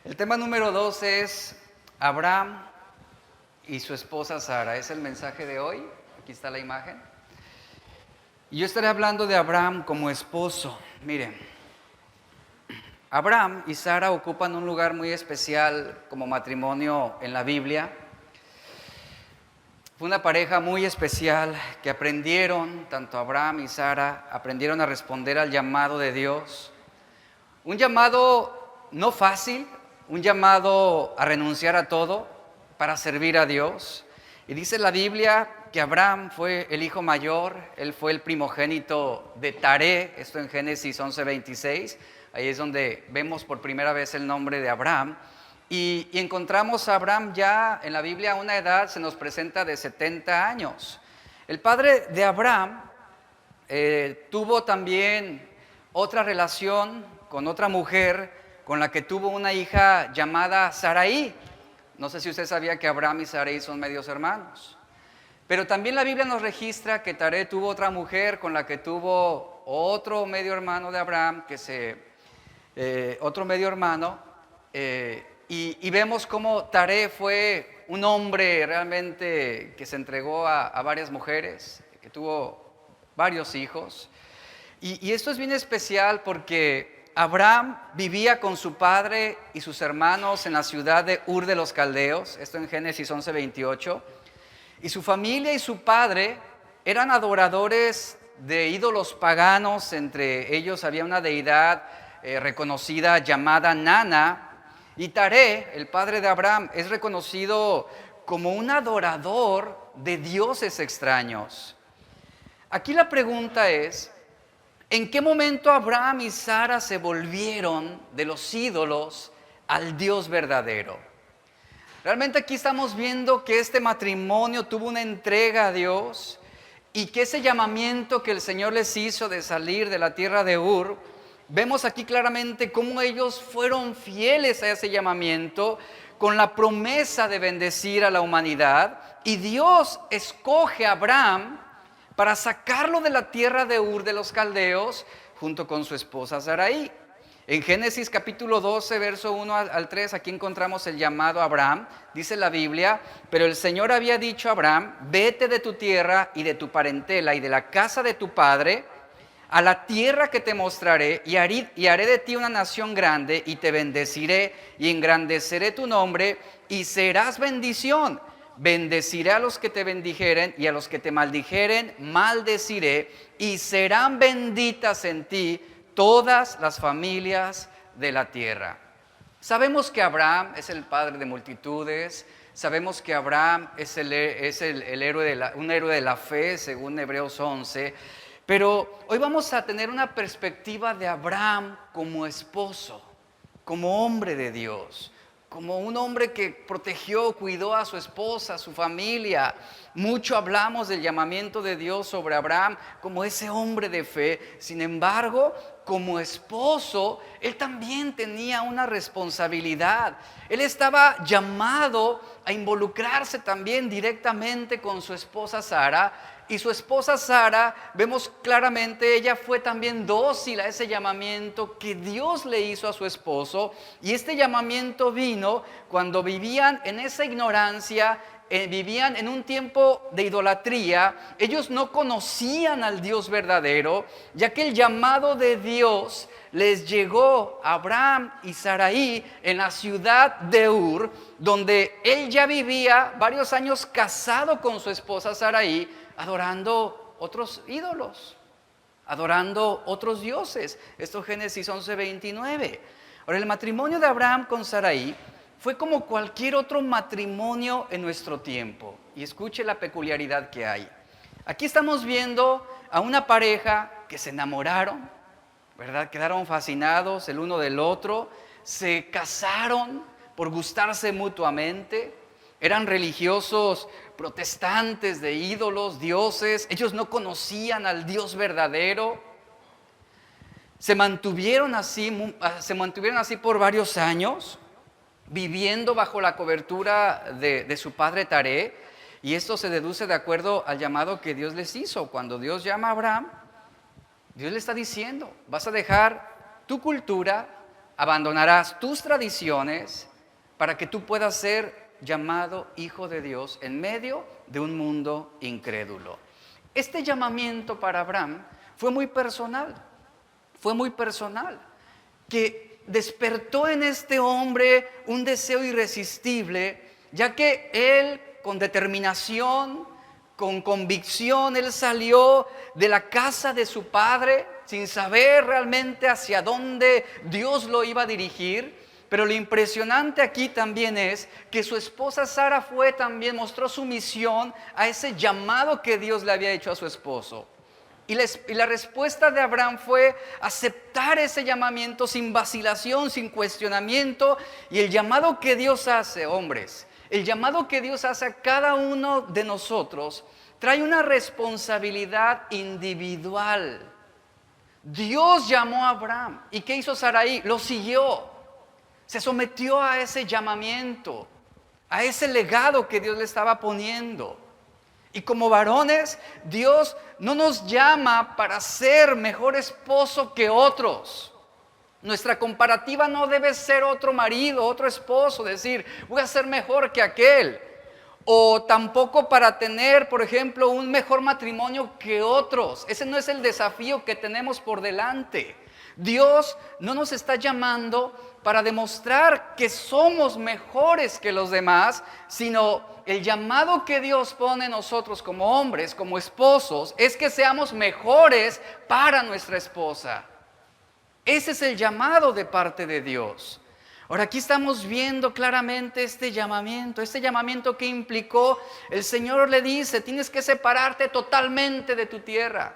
El tema número 2 es Abraham y su esposa Sara. Es el mensaje de hoy. Aquí está la imagen. Y yo estaré hablando de Abraham como esposo. Miren, Abraham y Sara ocupan un lugar muy especial como matrimonio en la Biblia. Fue una pareja muy especial que aprendieron, tanto Abraham y Sara, aprendieron a responder al llamado de Dios. Un llamado no fácil, un llamado a renunciar a todo para servir a Dios. Y dice la Biblia que Abraham fue el hijo mayor, él fue el primogénito de Taré, esto en Génesis 11:26, ahí es donde vemos por primera vez el nombre de Abraham. Y encontramos a Abraham ya en la Biblia a una edad, se nos presenta de 70 años. El padre de Abraham tuvo también otra relación con otra mujer con la que tuvo una hija llamada Sarai. No sé si usted sabía que Abraham y Sarai son medios hermanos. Pero también la Biblia nos registra que Taré tuvo otra mujer con la que tuvo otro medio hermano de Abraham, otro medio hermano, y vemos cómo Taré fue un hombre realmente que se entregó a varias mujeres, que tuvo varios hijos. Y esto es bien especial porque Abraham vivía con su padre y sus hermanos en la ciudad de Ur de los Caldeos, esto en Génesis 11:28, y su familia y su padre eran adoradores de ídolos paganos. Entre ellos había una deidad reconocida llamada Nana, y Taré, el padre de Abraham, es reconocido como un adorador de dioses extraños. Aquí la pregunta es, ¿en qué momento Abraham y Sara se volvieron de los ídolos al Dios verdadero? Realmente aquí estamos viendo que este matrimonio tuvo una entrega a Dios y que ese llamamiento que el Señor les hizo de salir de la tierra de Ur, vemos aquí claramente cómo ellos fueron fieles a ese llamamiento con la promesa de bendecir a la humanidad, y Dios escoge a Abraham para sacarlo de la tierra de Ur de los Caldeos junto con su esposa Sarai. En Génesis capítulo 12, verso 1 al 3, aquí encontramos el llamado a Abraham. Dice la Biblia: pero el Señor había dicho a Abraham: vete de tu tierra y de tu parentela y de la casa de tu padre a la tierra que te mostraré, y haré de ti una nación grande, y te bendeciré y engrandeceré tu nombre, y serás bendición. Bendeciré a los que te bendijeren, y a los que te maldijeren maldeciré, y serán benditas en ti todas las familias de la tierra. Sabemos que Abraham es el padre de multitudes. Sabemos que Abraham es un héroe de la fe, según Hebreos 11. Pero hoy vamos a tener una perspectiva de Abraham como esposo, como hombre de Dios, como un hombre que protegió, cuidó a su esposa, a su familia. Mucho hablamos del llamamiento de Dios sobre Abraham como ese hombre de fe. Sin embargo, como esposo, él también tenía una responsabilidad. Él estaba llamado a involucrarse también directamente con su esposa Sara. Y su esposa Sara, vemos claramente, ella fue también dócil a ese llamamiento que Dios le hizo a su esposo. Y este llamamiento vino cuando vivían en esa ignorancia, vivían en un tiempo de idolatría. Ellos no conocían al Dios verdadero, ya que el llamado de Dios les llegó a Abraham y Sarai en la ciudad de Ur, donde él ya vivía varios años casado con su esposa Sarai, adorando otros ídolos, adorando otros dioses. Esto es Génesis 11:29. Ahora, el matrimonio de Abraham con Sarai fue como cualquier otro matrimonio en nuestro tiempo. Y escuche la peculiaridad que hay. Aquí estamos viendo a una pareja que se enamoraron, ¿verdad? Quedaron fascinados el uno del otro, se casaron por gustarse mutuamente. Eran religiosos protestantes de ídolos, dioses. Ellos no conocían al Dios verdadero. Se mantuvieron así por varios años, viviendo bajo la cobertura de su padre Taré. Y esto se deduce de acuerdo al llamado que Dios les hizo. Cuando Dios llama a Abraham, Dios le está diciendo: vas a dejar tu cultura, abandonarás tus tradiciones para que tú puedas ser llamado hijo de Dios en medio de un mundo incrédulo. Este llamamiento para Abraham fue muy personal, que despertó en este hombre un deseo irresistible, ya que él con determinación, con convicción, él salió de la casa de su padre sin saber realmente hacia dónde Dios lo iba a dirigir. Pero lo impresionante aquí también es que su esposa Sara mostró sumisión a ese llamado que Dios le había hecho a su esposo. Y la respuesta de Abraham fue aceptar ese llamamiento sin vacilación, sin cuestionamiento. Y el llamado que Dios hace, hombres, el llamado que Dios hace a cada uno de nosotros, trae una responsabilidad individual. Dios llamó a Abraham. ¿Y qué hizo Sarai? Lo siguió. Se sometió a ese llamamiento, a ese legado que Dios le estaba poniendo. Y como varones, Dios no nos llama para ser mejor esposo que otros. Nuestra comparativa no debe ser otro marido, otro esposo, decir, voy a ser mejor que aquel. O tampoco para tener, por ejemplo, un mejor matrimonio que otros. Ese no es el desafío que tenemos por delante. Dios no nos está llamando para demostrar que somos mejores que los demás, sino el llamado que Dios pone en nosotros como hombres, como esposos, es que seamos mejores para nuestra esposa. Ese es el llamado de parte de Dios. Ahora aquí estamos viendo claramente este llamamiento que implicó, el Señor le dice, tienes que separarte totalmente de tu tierra.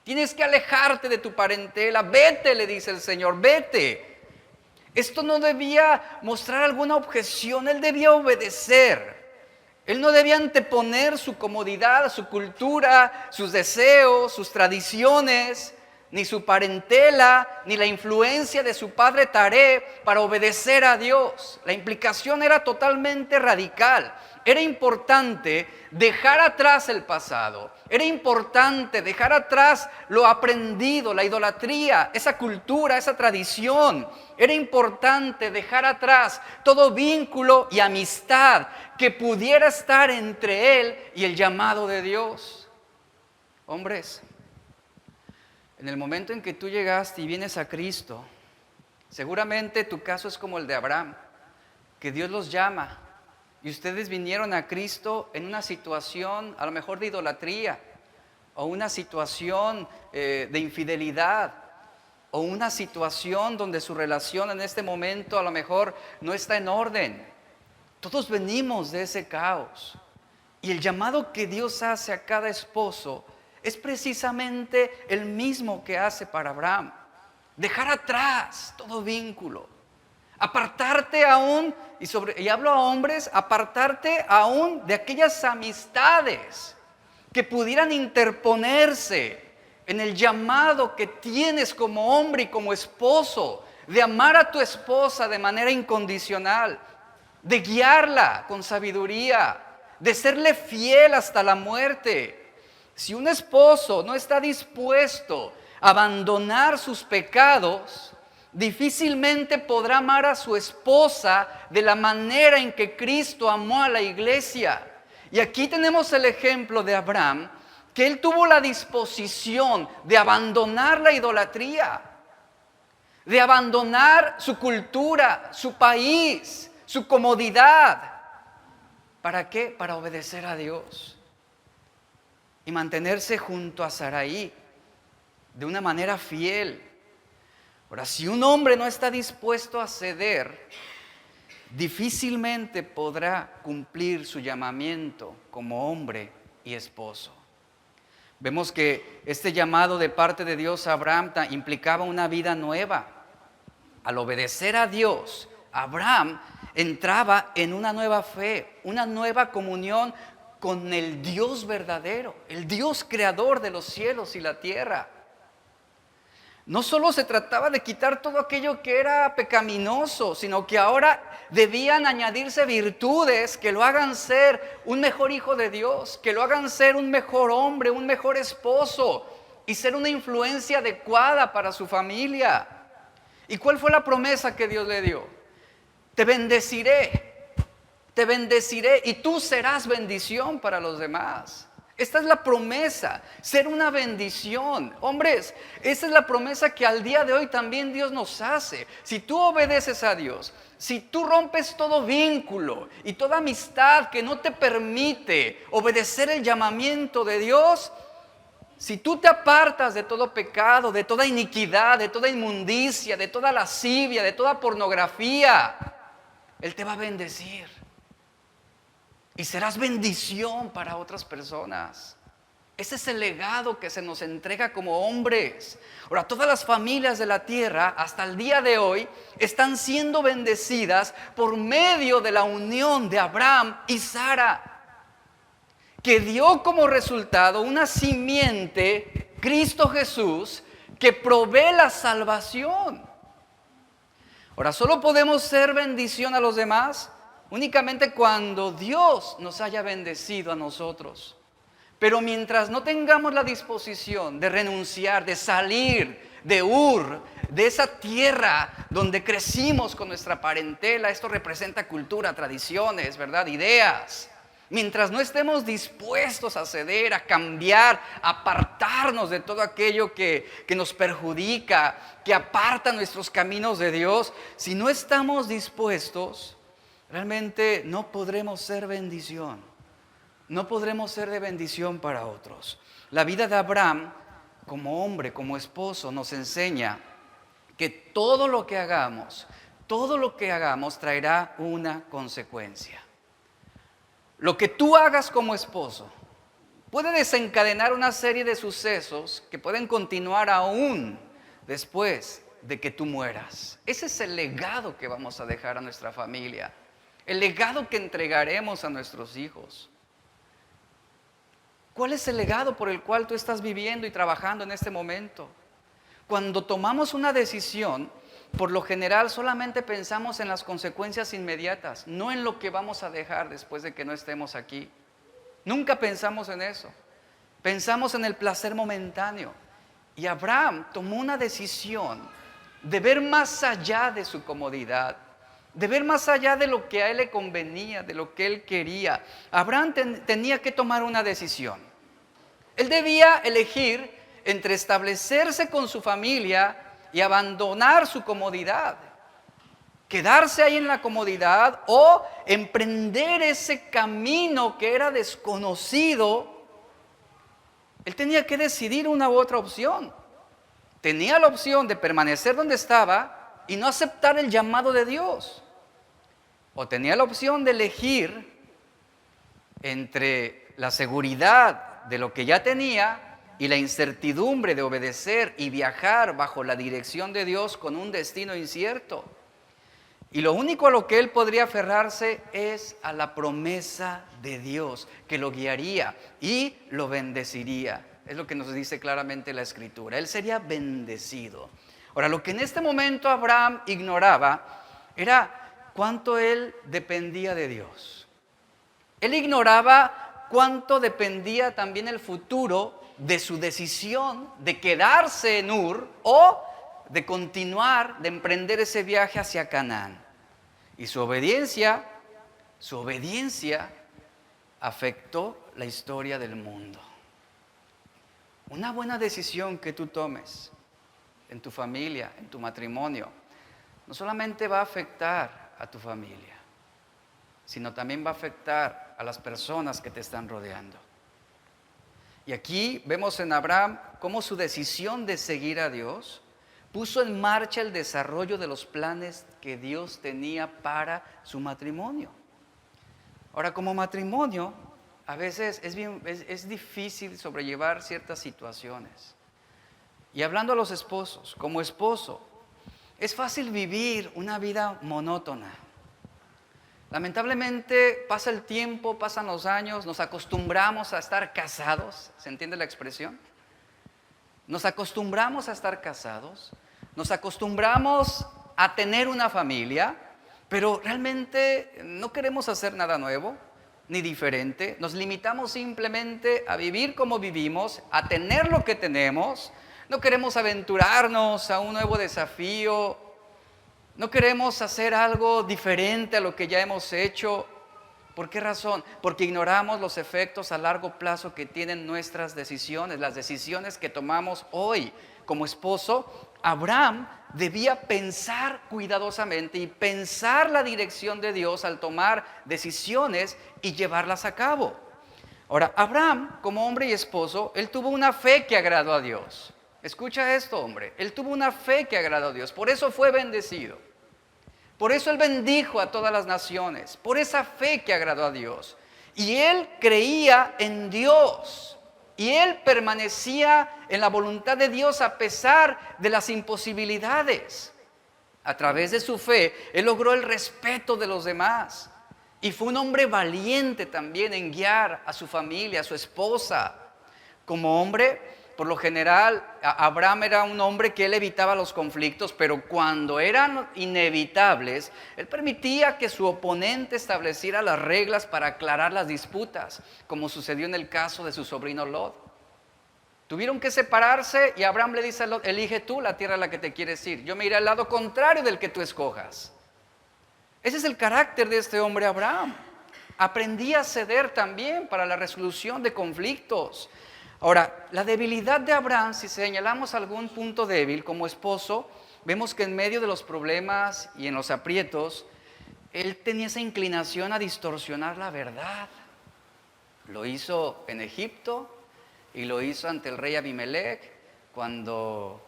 Tienes que alejarte de tu parentela, vete, le dice el Señor, vete. Esto no debía mostrar alguna objeción, él debía obedecer. Él no debía anteponer su comodidad, su cultura, sus deseos, sus tradiciones, ni su parentela, ni la influencia de su padre Taré para obedecer a Dios. La implicación era totalmente radical. Era importante dejar atrás el pasado. Era importante dejar atrás lo aprendido, la idolatría, esa cultura, esa tradición. Era importante dejar atrás todo vínculo y amistad que pudiera estar entre él y el llamado de Dios. Hombres, en el momento en que tú llegaste y vienes a Cristo, seguramente tu caso es como el de Abraham, que Dios los llama. Y ustedes vinieron a Cristo en una situación a lo mejor de idolatría, o una situación de infidelidad, o una situación donde su relación en este momento a lo mejor no está en orden. Todos venimos de ese caos. Y el llamado que Dios hace a cada esposo es precisamente el mismo que hace para Abraham. Dejar atrás todo vínculo. Apartarte aún, y hablo a hombres, apartarte aún de aquellas amistades que pudieran interponerse en el llamado que tienes como hombre y como esposo, de amar a tu esposa de manera incondicional, de guiarla con sabiduría, de serle fiel hasta la muerte. Si un esposo no está dispuesto a abandonar sus pecados, difícilmente podrá amar a su esposa de la manera en que Cristo amó a la iglesia. Y aquí tenemos el ejemplo de Abraham, que él tuvo la disposición de abandonar la idolatría, de abandonar su cultura, su país, su comodidad. ¿Para qué? Para obedecer a Dios y mantenerse junto a Sarai de una manera fiel. Ahora, si un hombre no está dispuesto a ceder, difícilmente podrá cumplir su llamamiento como hombre y esposo. Vemos que este llamado de parte de Dios a Abraham implicaba una vida nueva. Al obedecer a Dios, Abraham entraba en una nueva fe, una nueva comunión con el Dios verdadero, el Dios creador de los cielos y la tierra. No solo se trataba de quitar todo aquello que era pecaminoso, sino que ahora debían añadirse virtudes que lo hagan ser un mejor hijo de Dios, que lo hagan ser un mejor hombre, un mejor esposo y ser una influencia adecuada para su familia. ¿Y cuál fue la promesa que Dios le dio? Te bendeciré y tú serás bendición para los demás. Esta es la promesa, ser una bendición. Hombres, esta es la promesa que al día de hoy también Dios nos hace. Si tú obedeces a Dios, si tú rompes todo vínculo y toda amistad que no te permite obedecer el llamamiento de Dios, si tú te apartas de todo pecado, de toda iniquidad, de toda inmundicia, de toda lascivia, de toda pornografía, Él te va a bendecir. Y serás bendición para otras personas. Ese es el legado que se nos entrega como hombres. Ahora, todas las familias de la tierra hasta el día de hoy están siendo bendecidas por medio de la unión de Abraham y Sara, que dio como resultado una simiente, Cristo Jesús, que provee la salvación. Ahora, solo podemos ser bendición a los demás únicamente cuando Dios nos haya bendecido a nosotros. Pero mientras no tengamos la disposición de renunciar, de salir de Ur, de esa tierra donde crecimos con nuestra parentela, esto representa cultura, tradiciones, ¿verdad? Ideas. Mientras no estemos dispuestos a ceder, a cambiar, a apartarnos de todo aquello que nos perjudica, que aparta nuestros caminos de Dios, si no estamos dispuestos, realmente no podremos ser bendición. No podremos ser de bendición para otros. La vida de Abraham, como hombre, como esposo, nos enseña que todo lo que hagamos traerá una consecuencia. Lo que tú hagas como esposo puede desencadenar una serie de sucesos que pueden continuar aún después de que tú mueras. Ese es el legado que vamos a dejar a nuestra familia, el legado que entregaremos a nuestros hijos. ¿Cuál es el legado por el cual tú estás viviendo y trabajando en este momento? Cuando tomamos una decisión, por lo general solamente pensamos en las consecuencias inmediatas, no en lo que vamos a dejar después de que no estemos aquí. Nunca pensamos en eso. Pensamos en el placer momentáneo. Y Abraham tomó una decisión de ver más allá de su comodidad, de ver más allá de lo que a él le convenía, de lo que él quería. Abraham tenía que tomar una decisión. Él debía elegir entre establecerse con su familia y abandonar su comodidad, quedarse ahí en la comodidad o emprender ese camino que era desconocido. Él tenía que decidir una u otra opción. Tenía la opción de permanecer donde estaba y no aceptar el llamado de Dios, o tenía la opción de elegir entre la seguridad de lo que ya tenía y la incertidumbre de obedecer y viajar bajo la dirección de Dios con un destino incierto. Y lo único a lo que él podría aferrarse es a la promesa de Dios, que lo guiaría y lo bendeciría. Es lo que nos dice claramente la Escritura. Él sería bendecido. Ahora, lo que en este momento Abraham ignoraba era cuánto él dependía de Dios. Él ignoraba cuánto dependía también el futuro de su decisión de quedarse en Ur o de continuar, de emprender ese viaje hacia Canaán. Y su obediencia afectó la historia del mundo. Una buena decisión que tú tomes en tu familia, en tu matrimonio, no solamente va a afectar a tu familia, sino también va a afectar a las personas que te están rodeando. Y aquí vemos en Abraham cómo su decisión de seguir a Dios puso en marcha el desarrollo de los planes que Dios tenía para su matrimonio. Ahora, como matrimonio, a veces es difícil sobrellevar ciertas situaciones. Y hablando a los esposos, como esposo, es fácil vivir una vida monótona. Lamentablemente pasa el tiempo, pasan los años, nos acostumbramos a estar casados, ¿se entiende la expresión? Nos acostumbramos a estar casados, nos acostumbramos a tener una familia, pero realmente no queremos hacer nada nuevo ni diferente. Nos limitamos simplemente a vivir como vivimos, a tener lo que tenemos. No queremos aventurarnos a un nuevo desafío No queremos hacer algo diferente a lo que ya hemos hecho. ¿Por qué razón? Porque ignoramos los efectos a largo plazo que tienen nuestras decisiones, las decisiones que tomamos hoy. Como esposo, Abraham debía pensar cuidadosamente y pensar la dirección de Dios al tomar decisiones y llevarlas a cabo. Ahora, Abraham, como hombre y esposo, él tuvo una fe que agradó a Dios. Escucha esto, hombre. Él tuvo una fe que agradó a Dios. Por eso fue bendecido. Por eso él bendijo a todas las naciones. Por esa fe que agradó a Dios. Y él creía en Dios. Y él permanecía en la voluntad de Dios a pesar de las imposibilidades. A través de su fe, él logró el respeto de los demás. Y fue un hombre valiente también en guiar a su familia, a su esposa. Como hombre, por lo general, Abraham era un hombre que él evitaba los conflictos, pero cuando eran inevitables, él permitía que su oponente estableciera las reglas para aclarar las disputas, como sucedió en el caso de su sobrino Lot. Tuvieron que separarse y Abraham le dice a Lot: elige tú la tierra a la que te quieres ir. Yo me iré al lado contrario del que tú escojas. Ese es el carácter de este hombre Abraham. Aprendía a ceder también para la resolución de conflictos. Ahora, la debilidad de Abraham, si señalamos algún punto débil como esposo, vemos que en medio de los problemas y en los aprietos, él tenía esa inclinación a distorsionar la verdad. Lo hizo en Egipto y lo hizo ante el rey Abimelech cuando...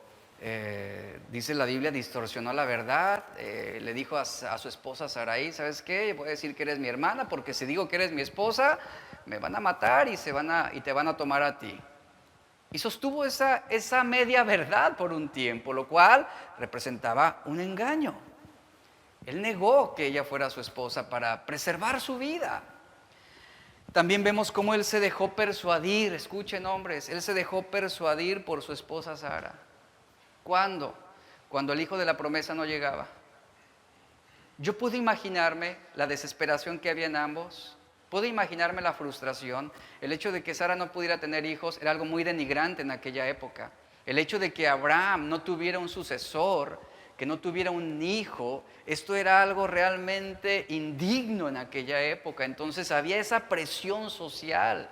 dice la Biblia, distorsionó la verdad. Le dijo a su esposa Sarai: ¿sabes qué? Voy a decir que eres mi hermana, porque si digo que eres mi esposa, me van a matar y te van a tomar a ti. Y sostuvo esa media verdad por un tiempo, lo cual representaba un engaño. Él negó que ella fuera su esposa para preservar su vida. También vemos cómo él se dejó persuadir. Escuchen, hombres, él se dejó persuadir por su esposa Sara. ¿Cuándo? Cuando el hijo de la promesa no llegaba. Yo pude imaginarme la desesperación que había en ambos. Pude imaginarme la frustración. El hecho de que Sara no pudiera tener hijos era algo muy denigrante en aquella época. El hecho de que Abraham no tuviera un sucesor, que no tuviera un hijo, esto era algo realmente indigno en aquella época. Entonces había esa presión social.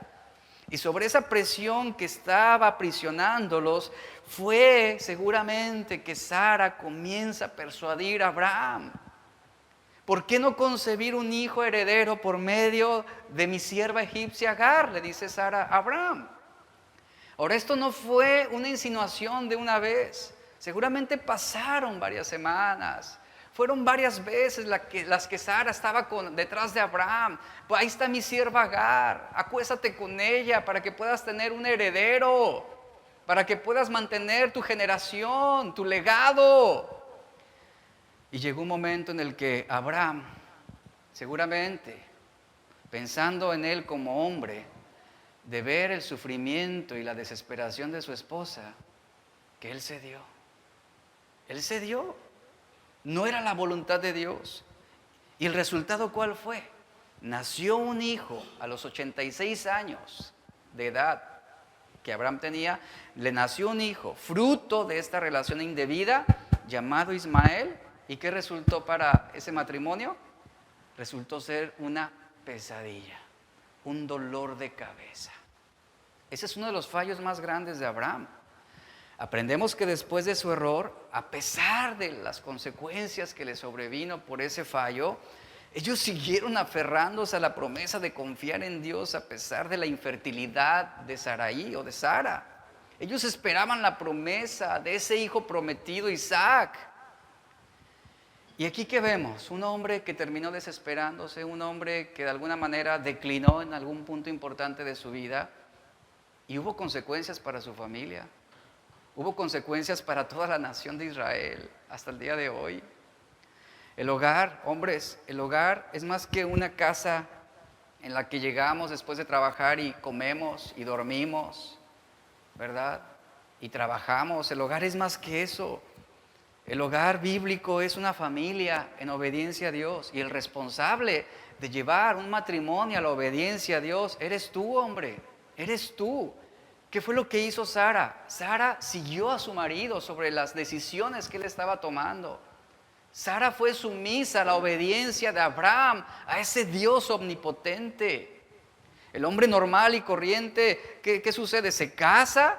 Y sobre esa presión que estaba aprisionándolos, fue seguramente que Sara comienza a persuadir a Abraham. ¿Por qué no concebir un hijo heredero por medio de mi sierva egipcia Agar? Le dice Sara a Abraham. Ahora, esto no fue una insinuación de una vez. Seguramente pasaron varias semanas. Fueron varias veces las que Sara estaba detrás de Abraham. Pues ahí está mi sierva Agar, acuéstate con ella para que puedas tener un heredero, para que puedas mantener tu generación, tu legado. Y llegó un momento en el que Abraham, seguramente pensando en él como hombre, de ver el sufrimiento y la desesperación de su esposa, que él cedió. Él cedió. No era la voluntad de Dios. ¿Y el resultado cuál fue? Nació un hijo a los 86 años de edad que Abraham tenía. Le nació un hijo, fruto de esta relación indebida, llamado Ismael. ¿Y qué resultó para ese matrimonio? Resultó ser una pesadilla, un dolor de cabeza. Ese es uno de los fallos más grandes de Abraham. Aprendemos que después de su error, a pesar de las consecuencias que le sobrevino por ese fallo, ellos siguieron aferrándose a la promesa de confiar en Dios a pesar de la infertilidad de Sarai o de Sara. Ellos esperaban la promesa de ese hijo prometido, Isaac. Y aquí que vemos, un hombre que terminó desesperándose, un hombre que de alguna manera declinó en algún punto importante de su vida, y hubo consecuencias para su familia. Hubo consecuencias para toda la nación de Israel hasta el día de hoy. El hogar, hombres, el hogar es más que una casa en la que llegamos después de trabajar y comemos y dormimos, ¿verdad? Y trabajamos. El hogar es más que eso. El hogar bíblico es una familia en obediencia a Dios. Y el responsable de llevar un matrimonio a la obediencia a Dios eres tú, hombre. Eres tú. ¿Qué fue lo que hizo Sara? Sara siguió a su marido sobre las decisiones que él estaba tomando. Sara fue sumisa a la obediencia de Abraham, a ese Dios omnipotente. El hombre normal y corriente, ¿qué sucede? Se casa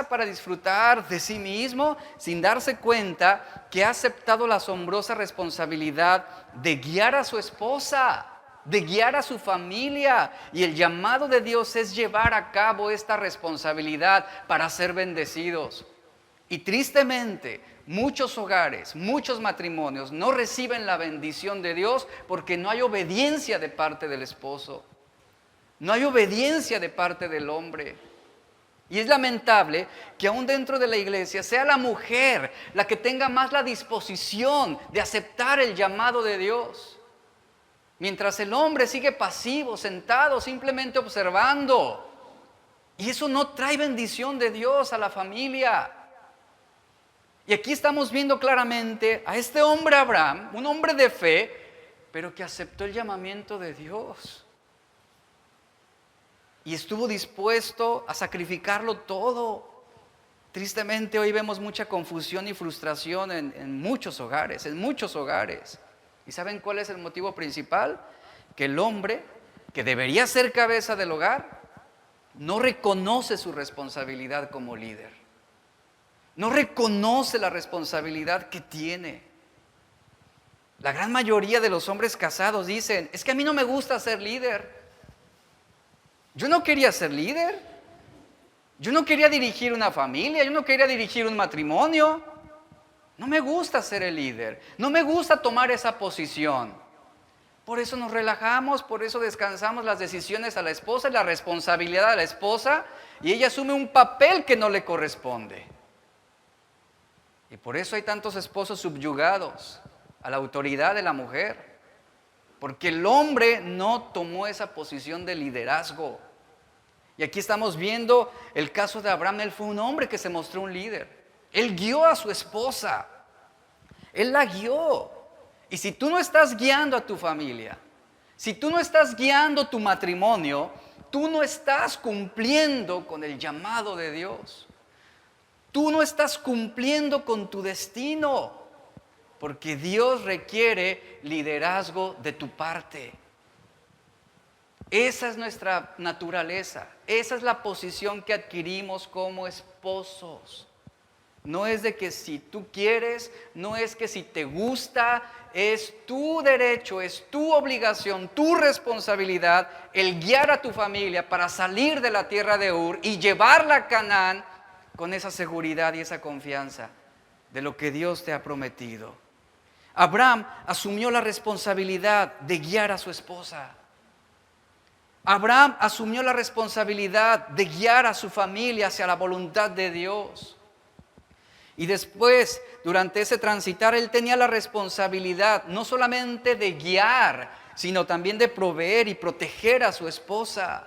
para disfrutar de sí mismo sin darse cuenta que ha aceptado la asombrosa responsabilidad de guiar a su esposa, de guiar a su familia. Y el llamado de Dios es llevar a cabo esta responsabilidad para ser bendecidos. Y tristemente, muchos hogares, muchos matrimonios no reciben la bendición de Dios porque no hay obediencia de parte del esposo. No hay obediencia de parte del hombre. Y es lamentable que aún dentro de la iglesia sea la mujer la que tenga más la disposición de aceptar el llamado de Dios. Mientras el hombre sigue pasivo, sentado, simplemente observando. Y eso no trae bendición de Dios a la familia. Y aquí estamos viendo claramente a este hombre Abraham, un hombre de fe, pero que aceptó el llamamiento de Dios. Y estuvo dispuesto a sacrificarlo todo. Tristemente hoy vemos mucha confusión y frustración en muchos hogares, ¿Y saben cuál es el motivo principal? Que el hombre, que debería ser cabeza del hogar, no reconoce su responsabilidad como líder. No reconoce la responsabilidad que tiene. La gran mayoría de los hombres casados dicen, es que a mí no me gusta ser líder. Yo no quería ser líder. Yo no quería dirigir una familia. Yo no quería dirigir un matrimonio. No me gusta ser el líder. No me gusta tomar esa posición. Por eso nos relajamos, por eso descansamos las decisiones a la esposa y la responsabilidad a la esposa. Y ella asume un papel que no le corresponde. Y por eso hay tantos esposos subyugados a la autoridad de la mujer. Porque el hombre no tomó esa posición de liderazgo. Y aquí estamos viendo el caso de Abraham. Él fue un hombre que se mostró un líder. Él guió a su esposa. Él la guió. Y si tú no estás guiando a tu familia, si tú no estás guiando tu matrimonio, tú no estás cumpliendo con el llamado de Dios. Tú no estás cumpliendo con tu destino. Porque Dios requiere liderazgo de tu parte. Esa es nuestra naturaleza. Esa es la posición que adquirimos como esposos. No es de que si tú quieres, no es que si te gusta, es tu derecho, es tu obligación, tu responsabilidad el guiar a tu familia para salir de la tierra de Ur y llevarla a Canaán con esa seguridad y esa confianza de lo que Dios te ha prometido. Abraham asumió la responsabilidad de guiar a su esposa. Abraham asumió la responsabilidad de guiar a su familia hacia la voluntad de Dios. Y después, durante ese transitar, él tenía la responsabilidad no solamente de guiar, sino también de proveer y proteger a su esposa.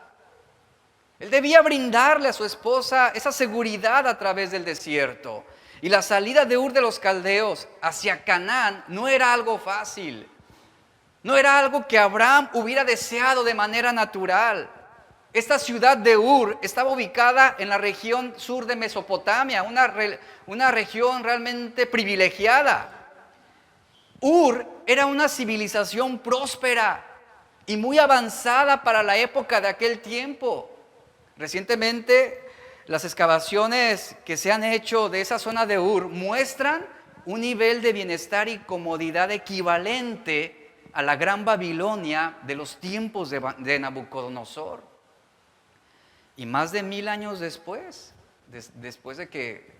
Él debía brindarle a su esposa esa seguridad a través del desierto. Y la salida de Ur de los Caldeos hacia Canaán no era algo fácil. No era algo que Abraham hubiera deseado de manera natural. Esta ciudad de Ur estaba ubicada en la región sur de Mesopotamia, una región realmente privilegiada. Ur era una civilización próspera y muy avanzada para la época de aquel tiempo. Recientemente, las excavaciones que se han hecho de esa zona de Ur muestran un nivel de bienestar y comodidad equivalente a la Gran Babilonia de los tiempos de Nabucodonosor. Y más de 1000 años después de que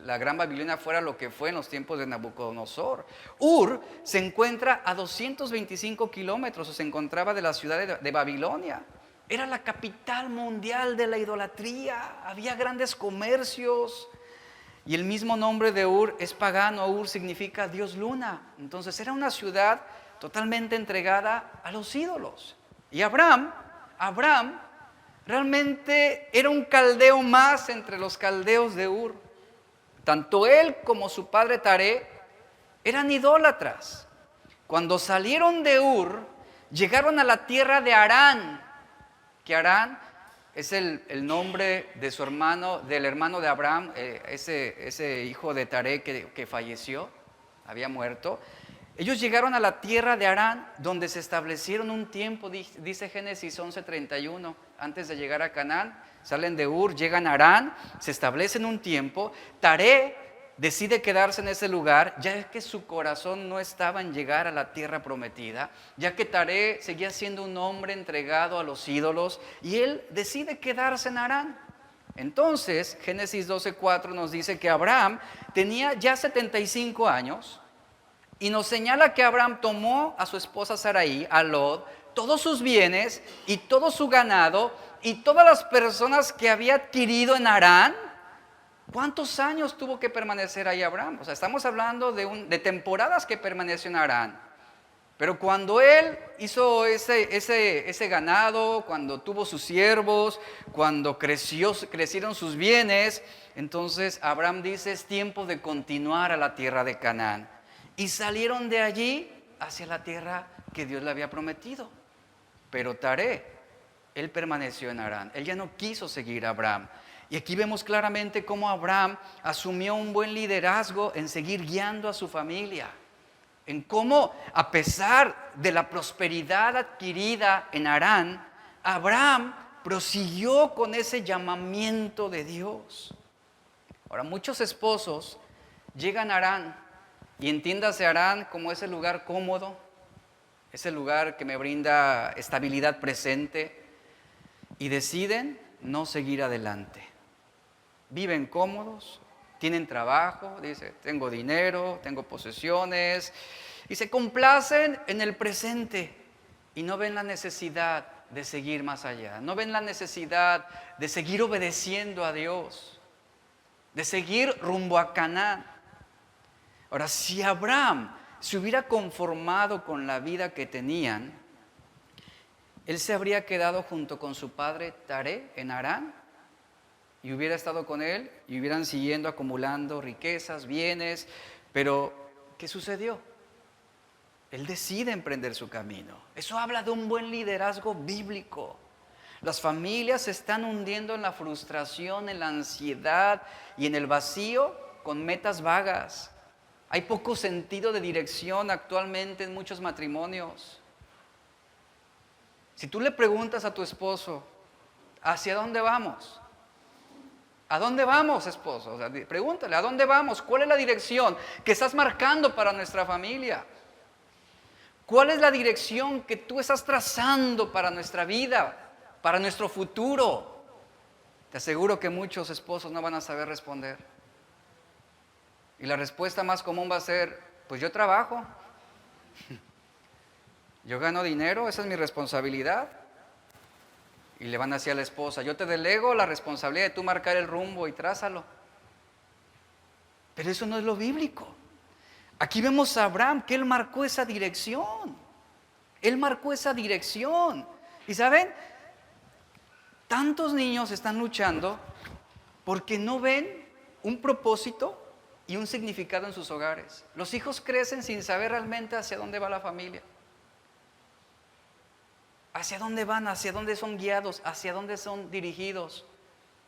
la Gran Babilonia fuera lo que fue en los tiempos de Nabucodonosor, Ur se encuentra a 225 kilómetros, o se encontraba de la ciudad de Babilonia. Era la capital mundial de la idolatría, había grandes comercios. Y el mismo nombre de Ur es pagano. Ur significa Dios luna. Entonces era una ciudad totalmente entregada a los ídolos. Y Abraham realmente era un caldeo más entre los caldeos de Ur. Tanto él como su padre Taré eran idólatras. Cuando salieron de Ur, llegaron a la tierra de Harán, que Harán es el nombre de su hermano, del hermano de Abraham, ese hijo de Taré que falleció. había muerto. Ellos llegaron a la tierra de Harán, donde se establecieron un tiempo, dice Génesis 11:31, antes de llegar a Canaán. Salen de Ur, llegan a Harán, se establecen un tiempo. Taré decide quedarse en ese lugar, ya que su corazón no estaba en llegar a la tierra prometida, ya que Taré seguía siendo un hombre entregado a los ídolos, y él decide quedarse en Harán. Entonces, Génesis 12:4 nos dice que Abraham tenía ya 75 años, y nos señala que Abraham tomó a su esposa Sarai, a Lot, todos sus bienes y todo su ganado y todas las personas que había adquirido en Harán. ¿Cuántos años tuvo que permanecer ahí Abraham? O sea, estamos hablando de temporadas que permaneció en Harán. Pero cuando él hizo ese ganado, cuando tuvo sus siervos, cuando crecieron sus bienes, entonces Abraham dice, es tiempo de continuar a la tierra de Canaán. Y salieron de allí hacia la tierra que Dios le había prometido. Pero Taré, él permaneció en Harán. Él ya no quiso seguir a Abraham. Y aquí vemos claramente cómo Abraham asumió un buen liderazgo en seguir guiando a su familia. En cómo, a pesar de la prosperidad adquirida en Harán, Abraham prosiguió con ese llamamiento de Dios. Ahora, muchos esposos llegan a Harán, y entiéndase Harán como ese lugar cómodo, ese lugar que me brinda estabilidad presente, y deciden no seguir adelante. Viven cómodos, tienen trabajo, dice, tengo dinero, tengo posesiones, y se complacen en el presente y no ven la necesidad de seguir más allá, no ven la necesidad de seguir obedeciendo a Dios, de seguir rumbo a Canaán. Ahora, si Abraham se hubiera conformado con la vida que tenían, él se habría quedado junto con su padre Taré en Harán y hubiera estado con él y hubieran siguiendo acumulando riquezas, bienes. Pero, ¿qué sucedió? Él decide emprender su camino. Eso habla de un buen liderazgo bíblico. Las familias se están hundiendo en la frustración, en la ansiedad y en el vacío con metas vagas. Hay poco sentido de dirección actualmente en muchos matrimonios. Si tú le preguntas a tu esposo, ¿hacia dónde vamos? ¿A dónde vamos, esposo? O sea, pregúntale, ¿a dónde vamos? ¿Cuál es la dirección que estás marcando para nuestra familia? ¿Cuál es la dirección que tú estás trazando para nuestra vida, para nuestro futuro? Te aseguro que muchos esposos no van a saber responder. Y la respuesta más común va a ser, pues yo trabajo, yo gano dinero, esa es mi responsabilidad. Y le van a decir a la esposa, yo te delego la responsabilidad de tú marcar el rumbo y trázalo. Pero eso no es lo bíblico. Aquí vemos a Abraham que él marcó esa dirección. Él marcó esa dirección. Y ¿saben? Tantos niños están luchando porque no ven un propósito y un significado en sus hogares. Los hijos crecen sin saber realmente hacia dónde va la familia. ¿Hacia dónde van? ¿Hacia dónde son guiados? ¿Hacia dónde son dirigidos?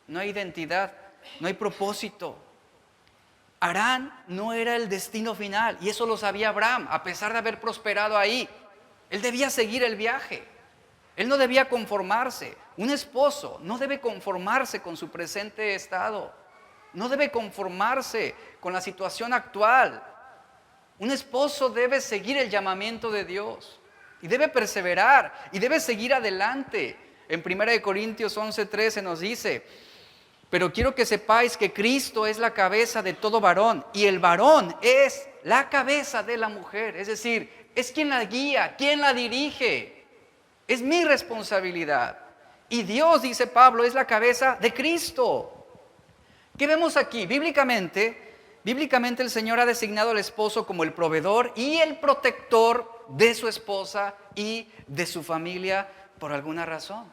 No hay identidad, no hay propósito. Harán no era el destino final y eso lo sabía Abraham, a pesar de haber prosperado ahí. Él debía seguir el viaje. Él no debía conformarse. Un esposo no debe conformarse con su presente estado. No debe conformarse con la situación actual. Un esposo debe seguir el llamamiento de Dios. Y debe perseverar y debe seguir adelante. En 1 Corintios 11:13 nos dice, pero quiero que sepáis que Cristo es la cabeza de todo varón y el varón es la cabeza de la mujer. Es decir, es quien la guía, quien la dirige. Es mi responsabilidad. Y Dios, dice Pablo, es la cabeza de Cristo. ¿Qué vemos aquí? Bíblicamente el Señor ha designado al esposo como el proveedor y el protector de su esposa y de su familia por alguna razón.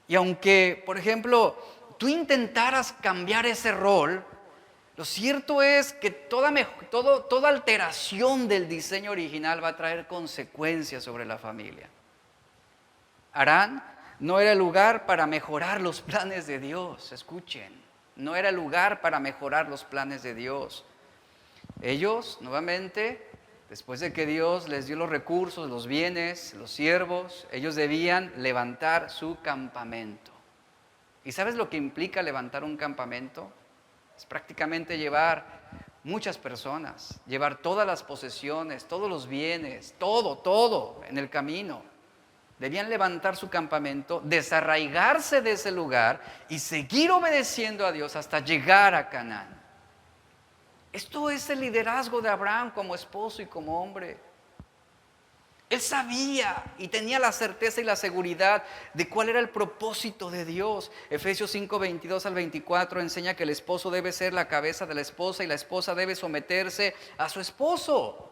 Y aunque, por ejemplo, tú intentaras cambiar ese rol, lo cierto es que toda alteración del diseño original va a traer consecuencias sobre la familia. Harán no era el lugar para mejorar los planes de Dios, escuchen. No era el lugar para mejorar los planes de Dios. Ellos, nuevamente, después de que Dios les dio los recursos, los bienes, los siervos, ellos debían levantar su campamento. ¿Y sabes lo que implica levantar un campamento? Es prácticamente llevar muchas personas, llevar todas las posesiones, todos los bienes, todo en el camino. Debían levantar su campamento, desarraigarse de ese lugar y seguir obedeciendo a Dios hasta llegar a Canaán. Esto es el liderazgo de Abraham como esposo y como hombre. Él sabía y tenía la certeza y la seguridad de cuál era el propósito de Dios. Efesios 5, 22 al 24 enseña que el esposo debe ser la cabeza de la esposa y la esposa debe someterse a su esposo.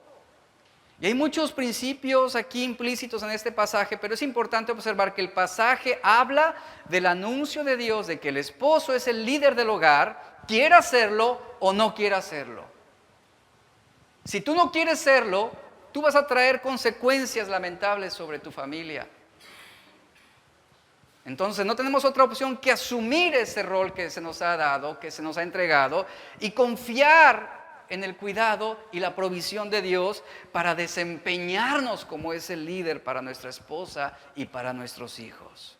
Y hay muchos principios aquí implícitos en este pasaje, pero es importante observar que el pasaje habla del anuncio de Dios de que el esposo es el líder del hogar, quiera hacerlo o no quiera hacerlo. Si tú no quieres serlo, tú vas a traer consecuencias lamentables sobre tu familia. Entonces no tenemos otra opción que asumir ese rol que se nos ha dado, que se nos ha entregado, y confiar en el cuidado y la provisión de Dios para desempeñarnos como ese líder para nuestra esposa y para nuestros hijos.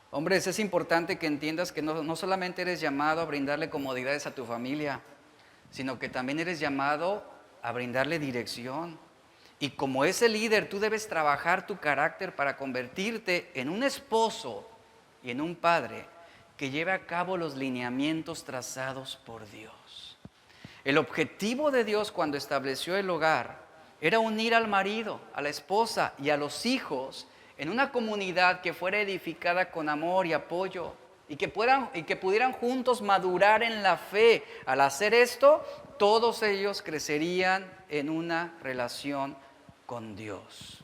Hombres, es importante que entiendas que no solamente eres llamado a brindarle comodidades a tu familia, sino que también eres llamado a brindarle dirección. Y como ese líder, tú debes trabajar tu carácter para convertirte en un esposo y en un padre que lleve a cabo los lineamientos trazados por Dios. El objetivo de Dios cuando estableció el hogar era unir al marido, a la esposa y a los hijos en una comunidad que fuera edificada con amor y apoyo y que pudieran juntos madurar en la fe. Al hacer esto, todos ellos crecerían en una relación con Dios.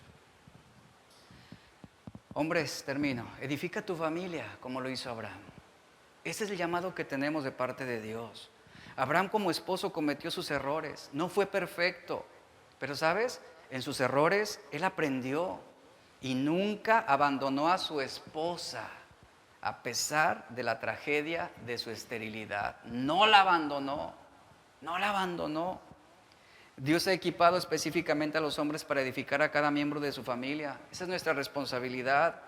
Hombres, termino. Edifica tu familia como lo hizo Abraham. Ese es el llamado que tenemos de parte de Dios. Abraham como esposo cometió sus errores, no fue perfecto, pero ¿sabes? En sus errores él aprendió y nunca abandonó a su esposa a pesar de la tragedia de su esterilidad. No la abandonó. Dios ha equipado específicamente a los hombres para edificar a cada miembro de su familia. Esa es nuestra responsabilidad.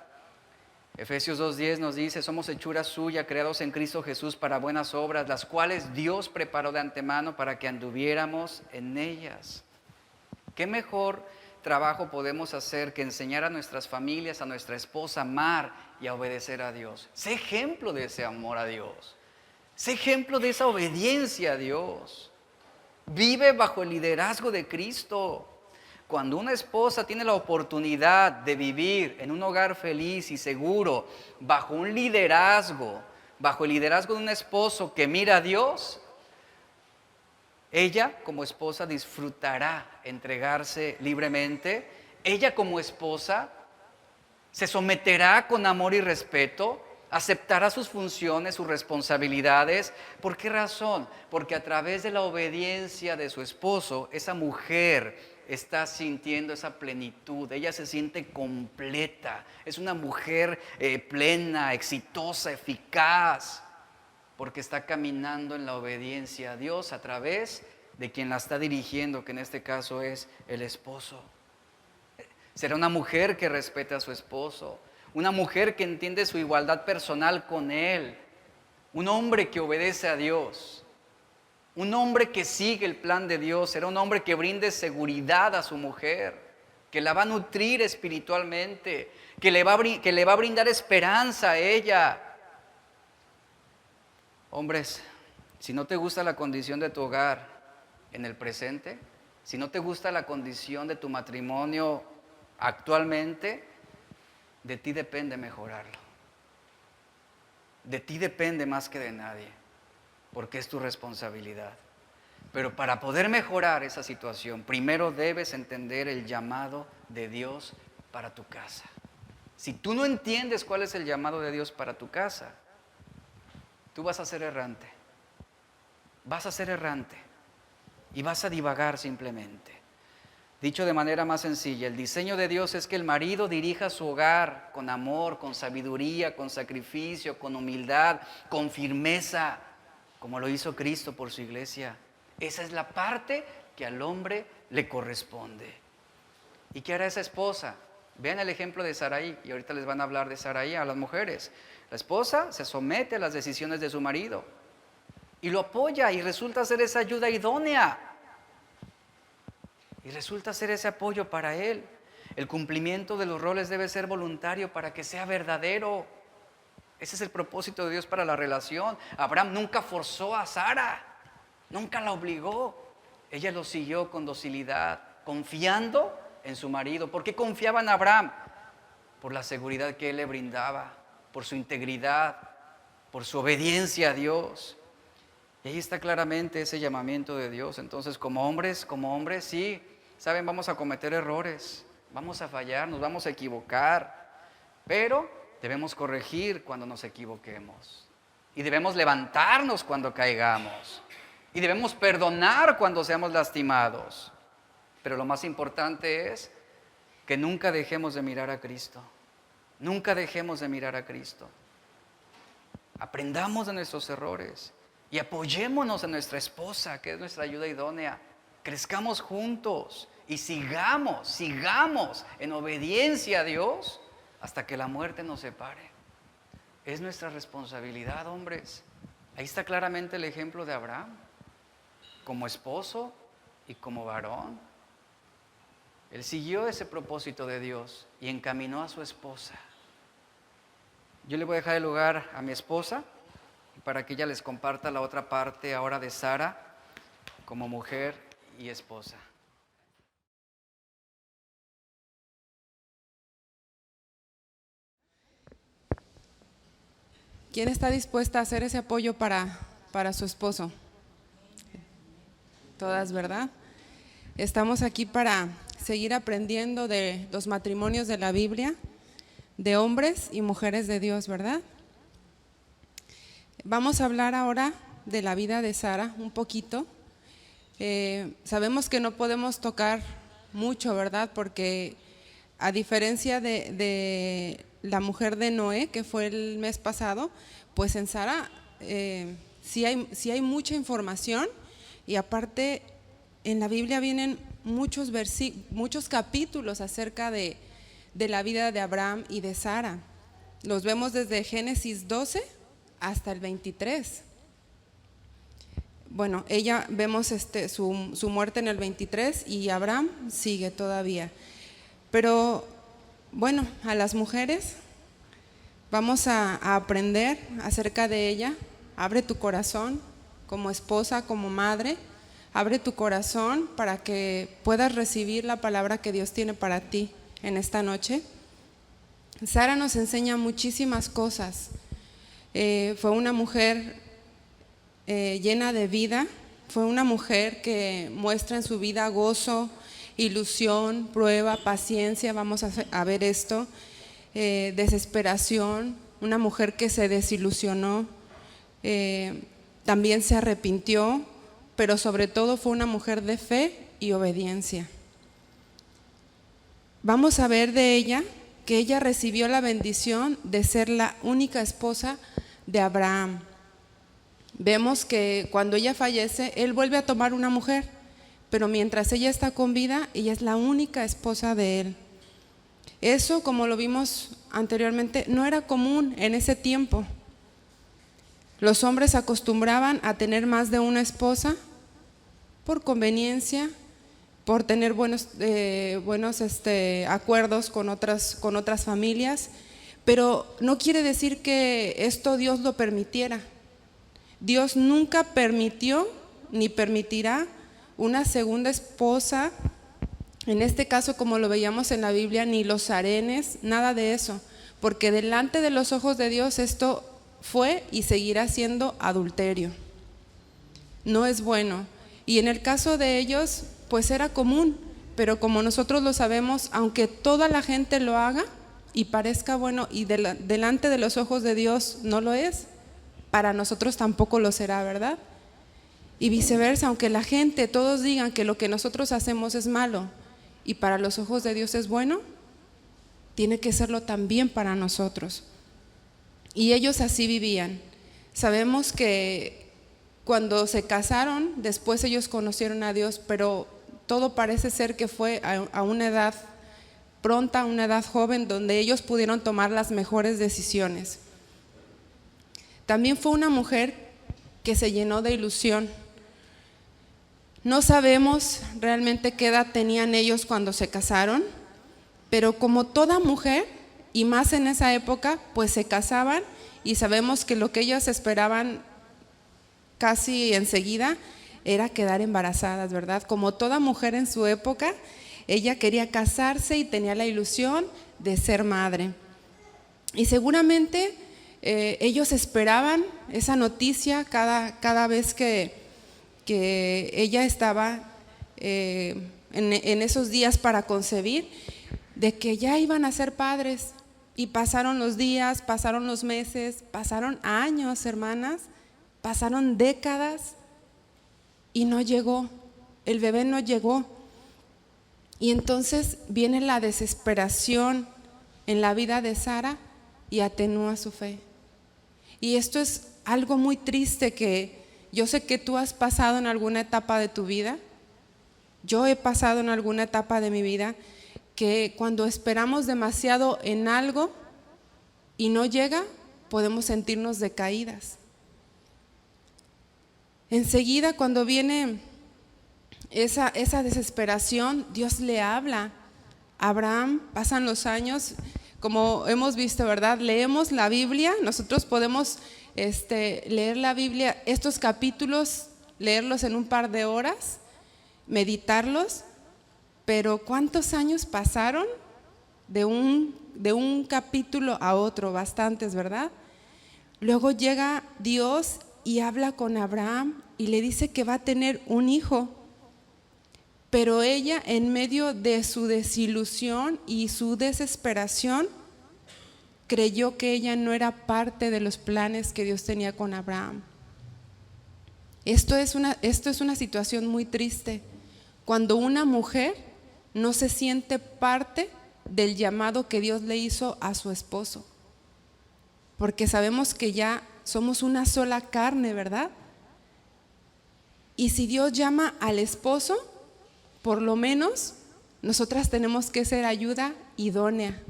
Efesios 2:10 nos dice, somos hechura suya, creados en Cristo Jesús para buenas obras, las cuales Dios preparó de antemano para que anduviéramos en ellas. ¿Qué mejor trabajo podemos hacer que enseñar a nuestras familias, a nuestra esposa, a amar y a obedecer a Dios? Sé ejemplo de ese amor a Dios. Sé ejemplo de esa obediencia a Dios. Vive bajo el liderazgo de Cristo. Cuando una esposa tiene la oportunidad de vivir en un hogar feliz y seguro, bajo un liderazgo, bajo el liderazgo de un esposo que mira a Dios, ella como esposa disfrutará entregarse libremente. Ella como esposa se someterá con amor y respeto, aceptará sus funciones, sus responsabilidades. ¿Por qué razón? Porque a través de la obediencia de su esposo, esa mujer está sintiendo esa plenitud, ella se siente completa, es una mujer plena, exitosa, eficaz, porque está caminando en la obediencia a Dios a través de quien la está dirigiendo, que en este caso es el esposo. Será una mujer que respete a su esposo, una mujer que entiende su igualdad personal con él, un hombre que obedece a Dios. Un hombre que sigue el plan de Dios será un hombre que brinde seguridad a su mujer, que la va a nutrir espiritualmente, que le va a brindar esperanza a ella. Hombres, si no te gusta la condición de tu hogar en el presente, si no te gusta la condición de tu matrimonio actualmente, de ti depende mejorarlo. De ti depende más que de nadie, porque es tu responsabilidad. Pero para poder mejorar esa situación, primero debes entender el llamado de Dios para tu casa. Si tú no entiendes cuál es el llamado de Dios para tu casa, tú vas a ser errante. Vas a ser errante y vas a divagar simplemente. Dicho de manera más sencilla, el diseño de Dios es que el marido dirija su hogar con amor, con sabiduría, con sacrificio, con humildad, con firmeza, como lo hizo Cristo por su iglesia. Esa es la parte que al hombre le corresponde. ¿Y qué hará esa esposa? Vean el ejemplo de Sarai, y ahorita les van a hablar de Sarai a las mujeres. La esposa se somete a las decisiones de su marido y lo apoya y resulta ser esa ayuda idónea. Y resulta ser ese apoyo para él. El cumplimiento de los roles debe ser voluntario para que sea verdadero. Ese es el propósito de Dios para la relación. Abraham nunca forzó a Sara, nunca la obligó. Ella lo siguió con docilidad, confiando en su marido. ¿Por qué confiaba en Abraham? Por la seguridad que él le brindaba, por su integridad, por su obediencia a Dios. Y ahí está claramente ese llamamiento de Dios. Entonces, como hombres, sí, saben, vamos a cometer errores, vamos a fallar, nos vamos a equivocar, pero debemos corregir cuando nos equivoquemos. Y debemos levantarnos cuando caigamos. Y debemos perdonar cuando seamos lastimados. Pero lo más importante es que nunca dejemos de mirar a Cristo. Nunca dejemos de mirar a Cristo. Aprendamos de nuestros errores y apoyémonos en nuestra esposa, que es nuestra ayuda idónea. Crezcamos juntos y sigamos en obediencia a Dios hasta que la muerte nos separe. Es nuestra responsabilidad, hombres. Ahí está claramente el ejemplo de Abraham, como esposo y como varón. Él siguió ese propósito de Dios y encaminó a su esposa. Yo le voy a dejar el lugar a mi esposa para que ella les comparta la otra parte ahora de Sara como mujer y esposa. ¿Quién está dispuesta a hacer ese apoyo para su esposo? Todas, ¿verdad? Estamos aquí para seguir aprendiendo de los matrimonios de la Biblia, de hombres y mujeres de Dios, ¿verdad? Vamos a hablar ahora de la vida de Sara un poquito. Sabemos que no podemos tocar mucho, ¿verdad? Porque a diferencia de la mujer de Noé, que fue el mes pasado, pues en Sara sí hay mucha información, y aparte en la Biblia vienen muchos capítulos acerca de la vida de Abraham y de Sara. Los vemos desde Génesis 12 hasta el 23. Bueno, vemos su muerte en el 23 y Abraham sigue todavía. Pero bueno, a las mujeres vamos a aprender acerca de ella. Abre tu corazón como esposa, como madre. Abre tu corazón para que puedas recibir la palabra que Dios tiene para ti en esta noche. Sara nos enseña muchísimas cosas. Fue una mujer llena de vida. Fue una mujer que muestra en su vida gozo, ilusión, prueba, paciencia. Vamos a ver esto. Desesperación. Una mujer que se desilusionó. También se arrepintió, pero sobre todo fue una mujer de fe y obediencia. Vamos a ver de ella que ella recibió la bendición de ser la única esposa de Abraham. Vemos que cuando ella fallece, él vuelve a tomar una mujer, pero mientras ella está con vida, ella es la única esposa de él. Eso, como lo vimos anteriormente, no era común en ese tiempo. Los hombres acostumbraban a tener más de una esposa por conveniencia, por tener buenos acuerdos con otras familias, pero no quiere decir que esto Dios lo permitiera. Dios nunca permitió ni permitirá una segunda esposa, en este caso como lo veíamos en la Biblia, ni los harenes, nada de eso, porque delante de los ojos de Dios esto fue y seguirá siendo adulterio. No es bueno. Y en el caso de ellos, pues era común, pero como nosotros lo sabemos, aunque toda la gente lo haga y parezca bueno y delante de los ojos de Dios no lo es, para nosotros tampoco lo será, ¿verdad? Y viceversa, aunque la gente, todos digan que lo que nosotros hacemos es malo y para los ojos de Dios es bueno, tiene que serlo también para nosotros. Y ellos así vivían. Sabemos que Cuando se casaron, después ellos conocieron a Dios, pero todo parece ser que fue a una edad pronta, a una edad joven, donde ellos pudieron tomar las mejores decisiones. También fue una mujer que se llenó de ilusión. No sabemos realmente qué edad tenían ellos cuando se casaron, pero como toda mujer, y más en esa época, pues se casaban y sabemos que lo que ellas esperaban casi enseguida era quedar embarazadas, ¿verdad? Como toda mujer en su época, ella quería casarse y tenía la ilusión de ser madre. Y seguramente ellos esperaban esa noticia cada vez que ella estaba en esos días para concebir, de que ya iban a ser padres. Y pasaron los días, pasaron los meses, pasaron años, hermanas, pasaron décadas y no llegó, el bebé no llegó. Y entonces viene la desesperación en la vida de Sara y atenúa su fe. Y esto es algo muy triste que yo sé que tú has pasado en alguna etapa de tu vida. Yo he pasado en alguna etapa de mi vida que cuando esperamos demasiado en algo y no llega, podemos sentirnos decaídas. Enseguida, cuando viene esa desesperación, Dios le habla a Abraham. Pasan los años, como hemos visto, ¿verdad? Leemos la Biblia, nosotros podemos leer la Biblia, estos capítulos, leerlos en un par de horas, meditarlos, pero ¿cuántos años pasaron de un capítulo a otro? Bastantes, ¿verdad? Luego llega Dios y habla con Abraham y le dice que va a tener un hijo, pero ella, en medio de su desilusión y su desesperación, creyó que ella no era parte de los planes que Dios tenía con Abraham. Esto es una situación muy triste, cuando una mujer no se siente parte del llamado que Dios le hizo a su esposo, porque sabemos que ya somos una sola carne, ¿verdad? Y si Dios llama al esposo, por lo menos nosotras tenemos que ser ayuda idónea.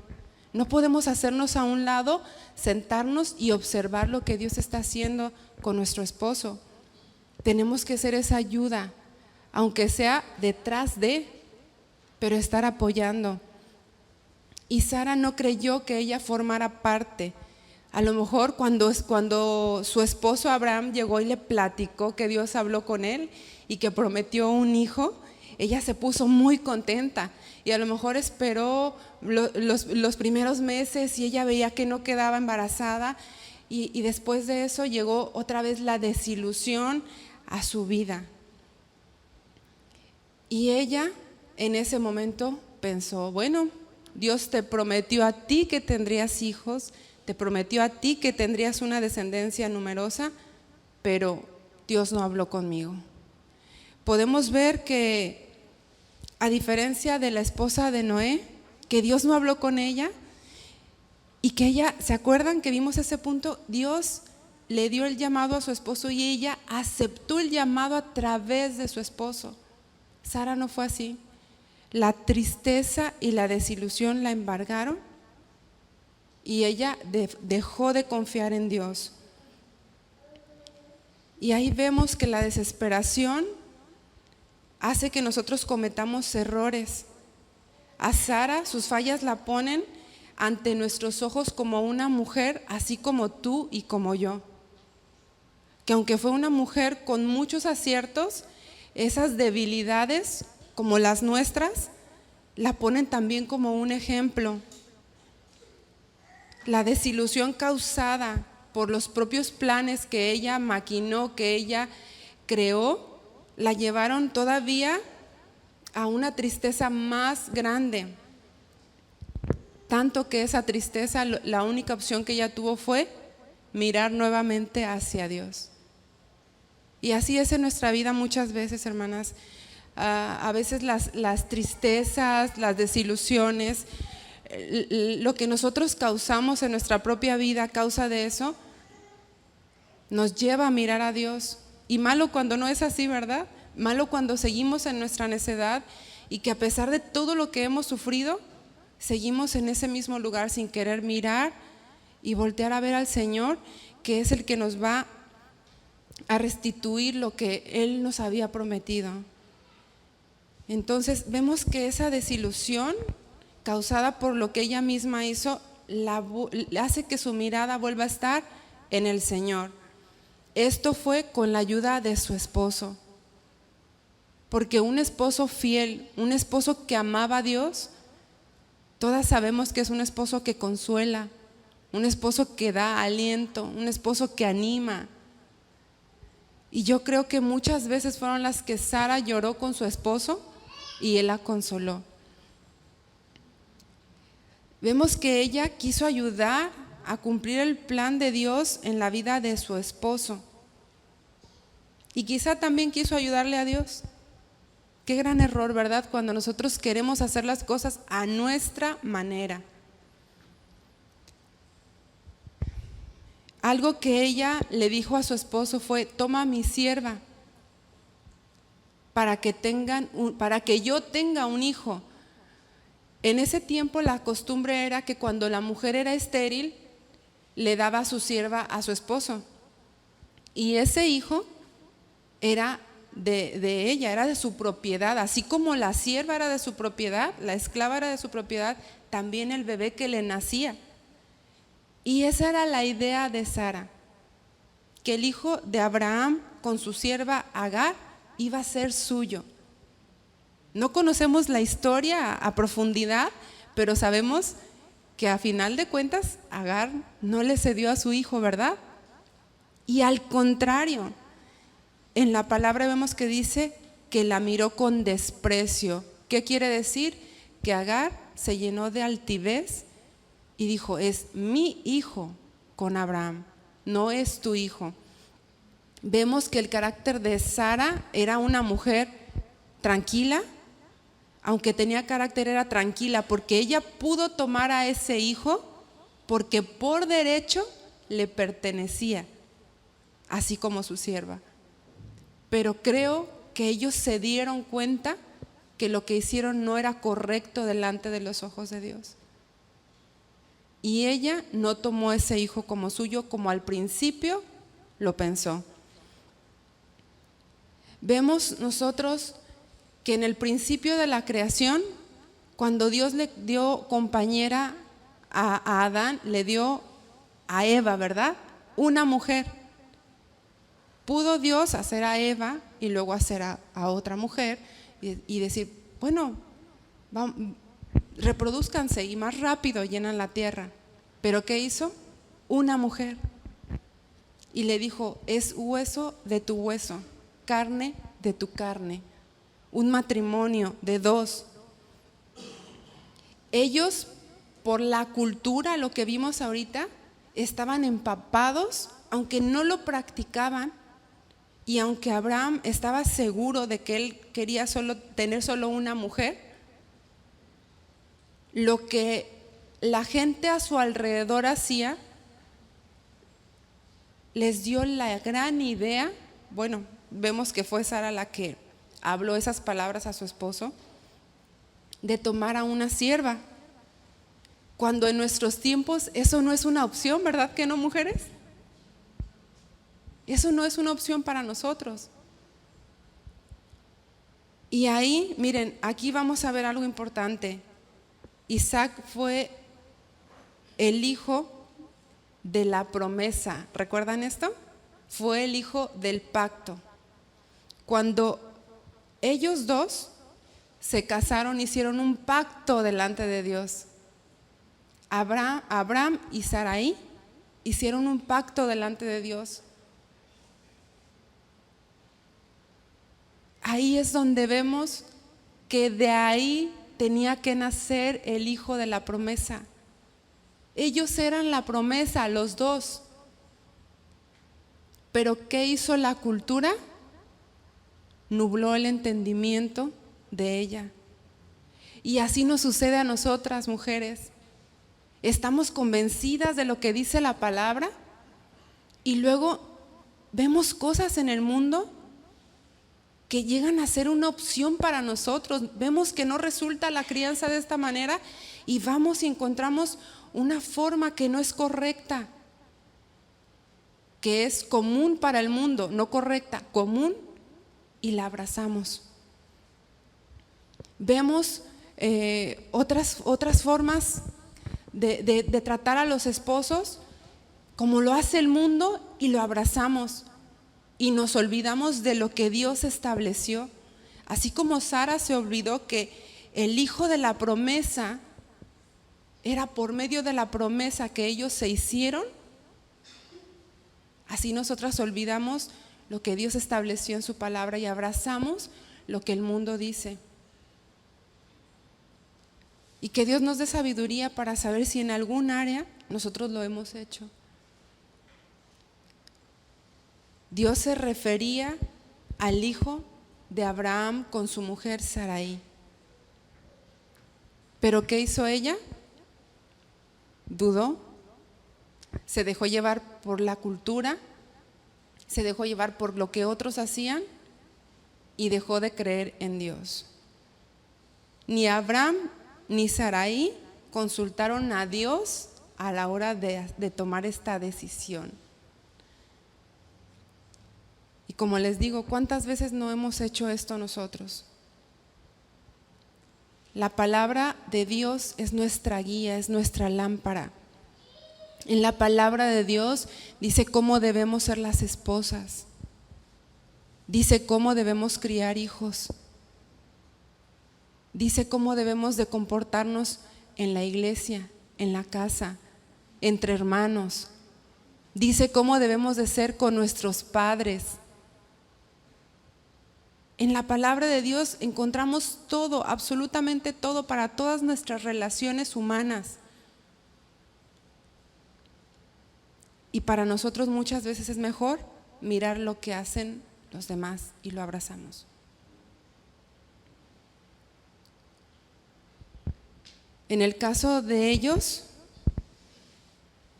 No podemos hacernos a un lado, sentarnos y observar lo que Dios está haciendo con nuestro esposo. Tenemos que ser esa ayuda, aunque sea detrás de, pero estar apoyando. Y Sara no creyó que ella formara parte. A lo mejor cuando su esposo Abraham llegó y le platicó que Dios habló con él y que prometió un hijo, ella se puso muy contenta y a lo mejor esperó los primeros meses y ella veía que no quedaba embarazada y después de eso llegó otra vez la desilusión a su vida. Y ella en ese momento pensó, bueno, Dios te prometió a ti que tendrías hijos, te prometió a ti que tendrías una descendencia numerosa, pero Dios no habló conmigo. Podemos ver que, a diferencia de la esposa de Noé, que Dios no habló con ella y que ella, ¿se acuerdan que vimos ese punto? Dios le dio el llamado a su esposo y ella aceptó el llamado a través de su esposo. Sara no fue así. La tristeza y la desilusión la embargaron y ella dejó de confiar en Dios. Y ahí vemos que la desesperación hace que nosotros cometamos errores. A Sara, sus fallas la ponen ante nuestros ojos como una mujer, así como tú y como yo. Que aunque fue una mujer con muchos aciertos, esas debilidades, como las nuestras, la ponen también como un ejemplo. La desilusión causada por los propios planes que ella maquinó, que ella creó, la llevaron todavía a una tristeza más grande. Tanto que esa tristeza, la única opción que ella tuvo fue mirar nuevamente hacia Dios. Y así es en nuestra vida muchas veces, hermanas. A veces las tristezas, las desilusiones, lo que nosotros causamos en nuestra propia vida a causa de eso, nos lleva a mirar a Dios Y malo cuando no es así, ¿verdad? Malo cuando seguimos en nuestra necedad y que a pesar de todo lo que hemos sufrido, seguimos en ese mismo lugar sin querer mirar y voltear a ver al Señor, que es el que nos va a restituir lo que Él nos había prometido. Entonces vemos que esa desilusión causada por lo que ella misma hizo hace que su mirada vuelva a estar en el Señor. Esto fue con la ayuda de su esposo, porque un esposo fiel, un esposo que amaba a Dios, todas sabemos que es un esposo que consuela, un esposo que da aliento, un esposo que anima. Y yo creo que muchas veces fueron las que Sara lloró con su esposo y él la consoló. Vemos que ella quiso ayudar a cumplir el plan de Dios en la vida de su esposo. Y quizá también quiso ayudarle a Dios. Qué gran error, ¿verdad? Cuando nosotros queremos hacer las cosas a nuestra manera. Algo que ella le dijo a su esposo fue: toma a mi sierva para que yo tenga un hijo. En ese tiempo la costumbre era que cuando la mujer era estéril, le daba a su sierva a su esposo. Y ese hijo era de ella, era de su propiedad. Así como la sierva era de su propiedad, la esclava era de su propiedad, también el bebé que le nacía. Y esa era la idea de Sara, que el hijo de Abraham con su sierva Agar iba a ser suyo. No conocemos la historia a profundidad, pero sabemos que a final de cuentas Agar no le cedió a su hijo, ¿verdad? Y al contrario, en la palabra vemos que dice que la miró con desprecio. ¿Qué quiere decir? Que Agar se llenó de altivez y dijo: es mi hijo con Abraham, no es tu hijo. Vemos que el carácter de Sara era una mujer tranquila. Aunque tenía carácter, era tranquila, porque ella pudo tomar a ese hijo porque por derecho le pertenecía, así como su sierva. Pero creo que ellos se dieron cuenta que lo que hicieron no era correcto delante de los ojos de Dios. Y ella no tomó ese hijo como suyo, como al principio lo pensó. Vemos nosotros que en el principio de la creación, cuando Dios le dio compañera a Adán, le dio a Eva, ¿verdad? Una mujer. Pudo Dios hacer a Eva y luego hacer a otra mujer y decir: bueno, reproduzcanse y más rápido llenan la tierra. ¿Pero qué hizo? Una mujer. Y le dijo: es hueso de tu hueso, carne de tu carne. Un matrimonio de dos. Ellos, por la cultura, lo que vimos ahorita, estaban empapados, aunque no lo practicaban, y aunque Abraham estaba seguro de que él quería tener solo una mujer, lo que la gente a su alrededor hacía les dio la gran idea. Bueno, vemos que fue Sara la que habló esas palabras a su esposo, de tomar a una sierva, cuando en nuestros tiempos eso no es una opción, ¿verdad que no, mujeres? Eso no es una opción para nosotros. Y ahí, miren, aquí vamos a ver algo importante. Isaac fue el hijo de la promesa, ¿recuerdan esto? Fue el hijo del pacto. Cuando ellos dos se casaron, hicieron un pacto delante de Dios. Abraham y Sarai hicieron un pacto delante de Dios. Ahí es donde vemos que de ahí tenía que nacer el hijo de la promesa. Ellos eran la promesa, los dos. Pero ¿qué hizo la cultura? Nubló el entendimiento de ella. Y así nos sucede a nosotras, mujeres. Estamos convencidas de lo que dice la palabra y luego vemos cosas en el mundo que llegan a ser una opción para nosotros. Vemos que no resulta la crianza de esta manera y vamos y encontramos una forma que no es correcta, que es común para el mundo, no correcta, común, y la abrazamos. Vemos otras formas de tratar a los esposos como lo hace el mundo y lo abrazamos y nos olvidamos de lo que Dios estableció. Así como Sara se olvidó que el hijo de la promesa era por medio de la promesa que ellos se hicieron, así nosotras olvidamos lo que Dios estableció en su palabra y abrazamos lo que el mundo dice. Y que Dios nos dé sabiduría para saber si en algún área nosotros lo hemos hecho. Dios se refería al hijo de Abraham con su mujer Sarai. ¿Pero qué hizo ella? Dudó, se dejó llevar por la cultura, se dejó llevar por lo que otros hacían y dejó de creer en Dios. Ni Abraham ni Sarai consultaron a Dios a la hora de tomar esta decisión. Y como les digo, ¿cuántas veces no hemos hecho esto nosotros? La palabra de Dios es nuestra guía, es nuestra lámpara. En la palabra de Dios dice cómo debemos ser las esposas, dice cómo debemos criar hijos, dice cómo debemos de comportarnos en la iglesia, en la casa, entre hermanos, dice cómo debemos de ser con nuestros padres. En la palabra de Dios encontramos todo, absolutamente todo para todas nuestras relaciones humanas. Y para nosotros muchas veces es mejor mirar lo que hacen los demás y lo abrazamos. En el caso de ellos,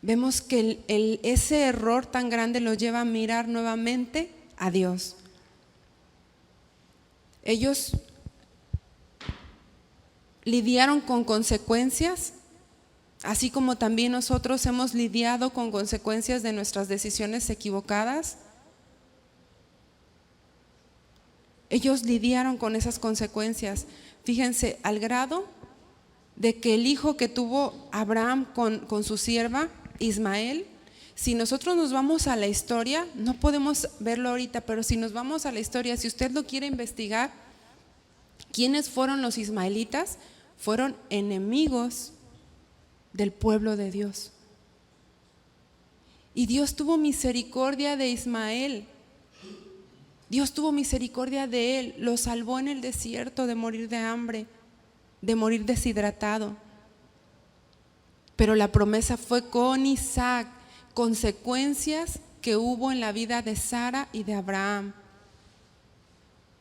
vemos que ese error tan grande los lleva a mirar nuevamente a Dios. Ellos lidiaron con consecuencias, así como también nosotros hemos lidiado con consecuencias de nuestras decisiones equivocadas. Ellos lidiaron con esas consecuencias, fíjense, al grado de que el hijo que tuvo Abraham con su sierva Ismael, si nosotros nos vamos a la historia, no podemos verlo ahorita, pero si nos vamos a la historia, si usted lo quiere investigar, ¿quiénes fueron los ismaelitas? Fueron enemigos del pueblo de Dios. Y Dios tuvo misericordia de Ismael. Dios tuvo misericordia de él, lo salvó en el desierto de morir de hambre, de morir deshidratado. Pero la promesa fue con Isaac, consecuencias que hubo en la vida de Sara y de Abraham.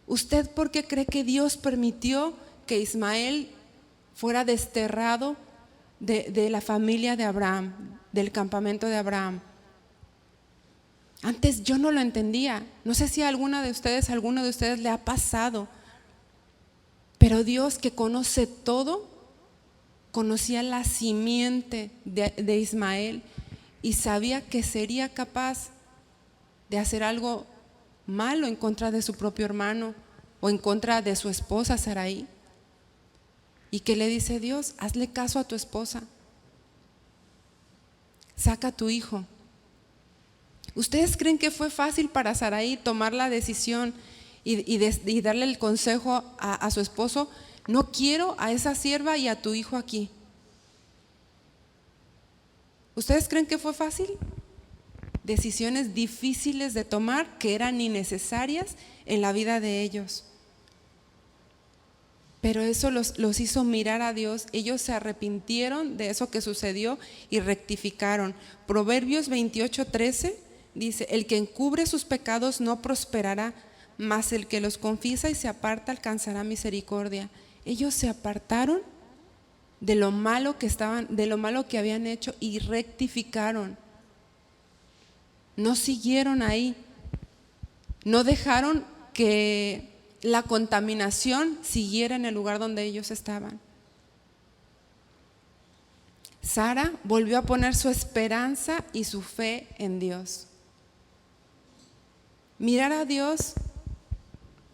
¿Usted por qué cree que Dios permitió que Ismael fuera desterrado de la familia de Abraham, del campamento de Abraham? Antes yo no lo entendía. No sé si a alguno de ustedes le ha pasado. Pero Dios, que conoce todo, conocía la simiente de Ismael y sabía que sería capaz de hacer algo malo en contra de su propio hermano o en contra de su esposa Sarai. ¿Y qué le dice Dios? Hazle caso a tu esposa, saca a tu hijo. ¿Ustedes creen que fue fácil para Sarai tomar la decisión y darle el consejo a su esposo? No quiero a esa sierva y a tu hijo aquí. ¿Ustedes creen que fue fácil? Decisiones difíciles de tomar que eran innecesarias en la vida de ellos. Pero eso los hizo mirar a Dios. Ellos se arrepintieron de eso que sucedió y rectificaron. Proverbios 28:13 dice: el que encubre sus pecados no prosperará, mas el que los confiesa y se aparta alcanzará misericordia. Ellos se apartaron de lo malo que habían hecho y rectificaron. No siguieron ahí, No dejaron que la contaminación siguiera en el lugar donde ellos estaban. Sara volvió a poner su esperanza y su fe en Dios. Mirar a Dios,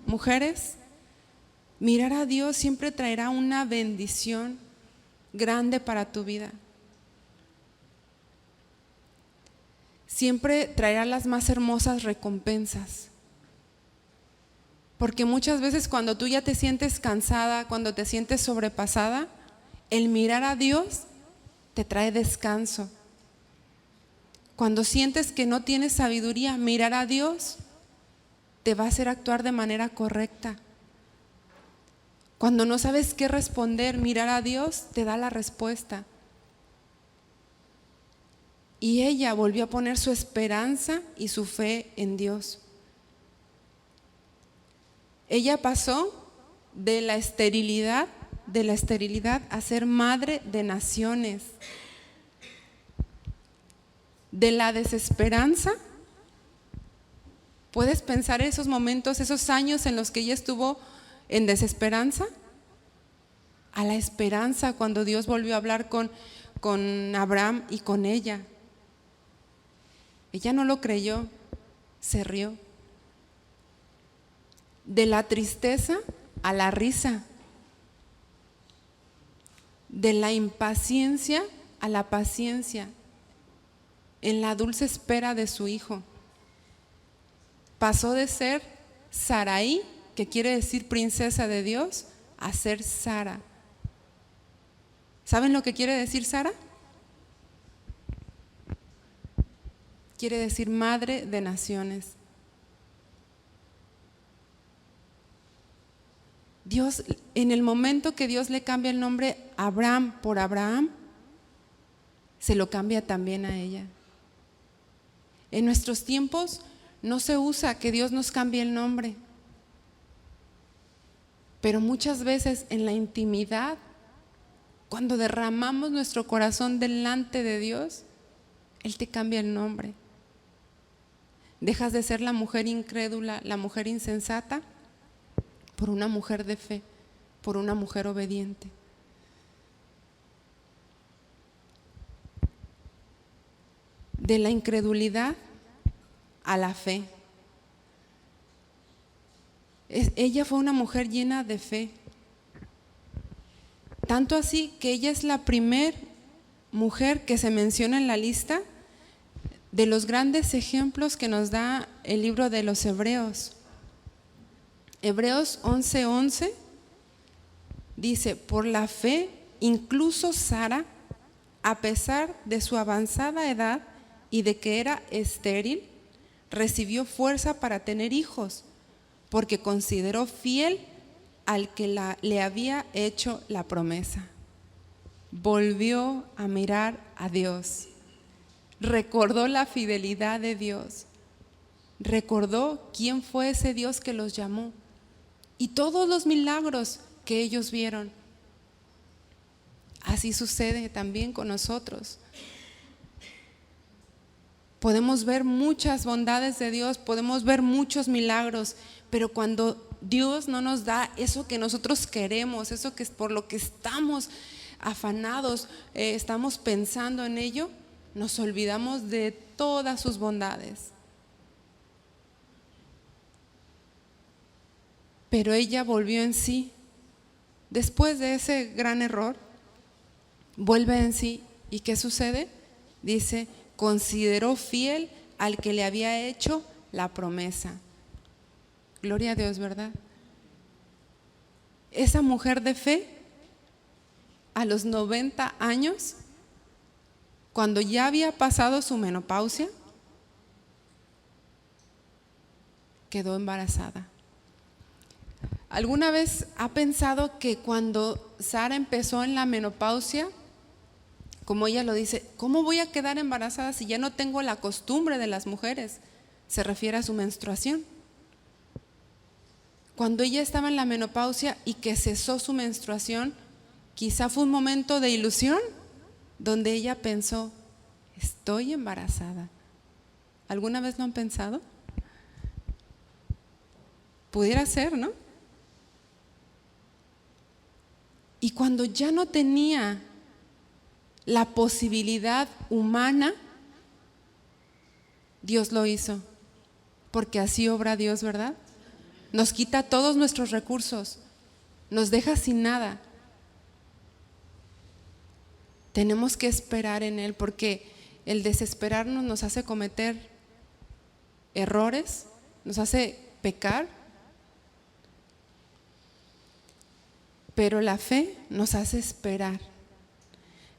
mujeres, mirar a Dios siempre traerá una bendición grande para tu vida. Siempre traerá las más hermosas recompensas. Porque muchas veces cuando tú ya te sientes cansada, cuando te sientes sobrepasada, el mirar a Dios te trae descanso. Cuando sientes que no tienes sabiduría, mirar a Dios te va a hacer actuar de manera correcta. Cuando no sabes qué responder, mirar a Dios te da la respuesta. Y ella volvió a poner su esperanza y su fe en Dios. Ella pasó de la esterilidad a ser madre de naciones. De la desesperanza, ¿puedes pensar esos momentos, esos años en los que ella estuvo en desesperanza? A la esperanza cuando Dios volvió a hablar con Abraham y con ella. Ella no lo creyó, se rió. De la tristeza a la risa. De la impaciencia a la paciencia. En la dulce espera de su hijo. Pasó de ser Sarai, que quiere decir princesa de Dios, a ser Sara. ¿Saben lo que quiere decir Sara? Quiere decir madre de naciones. Dios, en el momento que Dios le cambia el nombre Abraham por Abraham, se lo cambia también a ella. En nuestros tiempos no se usa que Dios nos cambie el nombre, pero muchas veces en la intimidad, cuando derramamos nuestro corazón delante de Dios, Él te cambia el nombre. Dejas de ser la mujer incrédula, la mujer insensata, por una mujer de fe, por una mujer obediente. De la incredulidad a la fe. Ella fue una mujer llena de fe. Tanto así que ella es la primer mujer que se menciona en la lista de los grandes ejemplos que nos da el libro de los Hebreos. Hebreos 11:11 dice: por la fe, incluso Sara, a pesar de su avanzada edad y de que era estéril, recibió fuerza para tener hijos, porque consideró fiel al que le había hecho la promesa. Volvió a mirar a Dios, recordó la fidelidad de Dios, recordó quién fue ese Dios que los llamó y todos los milagros que ellos vieron. Así sucede también con nosotros. Podemos ver muchas bondades de Dios, podemos ver muchos milagros, pero cuando Dios no nos da eso que nosotros queremos, eso que es por lo que estamos afanados, estamos pensando en ello, nos olvidamos de todas sus bondades. Pero ella volvió en sí. Después de ese gran error, vuelve en sí. ¿Y qué sucede? Dice: consideró fiel al que le había hecho la promesa. Gloria a Dios, ¿verdad? Esa mujer de fe, a los 90 años, cuando ya había pasado su menopausia, quedó embarazada. ¿Alguna vez ha pensado que cuando Sara empezó en la menopausia, como ella lo dice, ¿cómo voy a quedar embarazada si ya no tengo la costumbre de las mujeres? Se refiere a su menstruación. Cuando ella estaba en la menopausia y que cesó su menstruación, quizá fue un momento de ilusión donde ella pensó: estoy embarazada. ¿Alguna vez lo han pensado? pudiera ser, ¿no? Y cuando ya no tenía la posibilidad humana, Dios lo hizo, porque así obra Dios, ¿verdad? Nos quita todos nuestros recursos, nos deja sin nada. Tenemos que esperar en Él, porque el desesperarnos nos hace cometer errores, nos hace pecar, pero la fe nos hace esperar.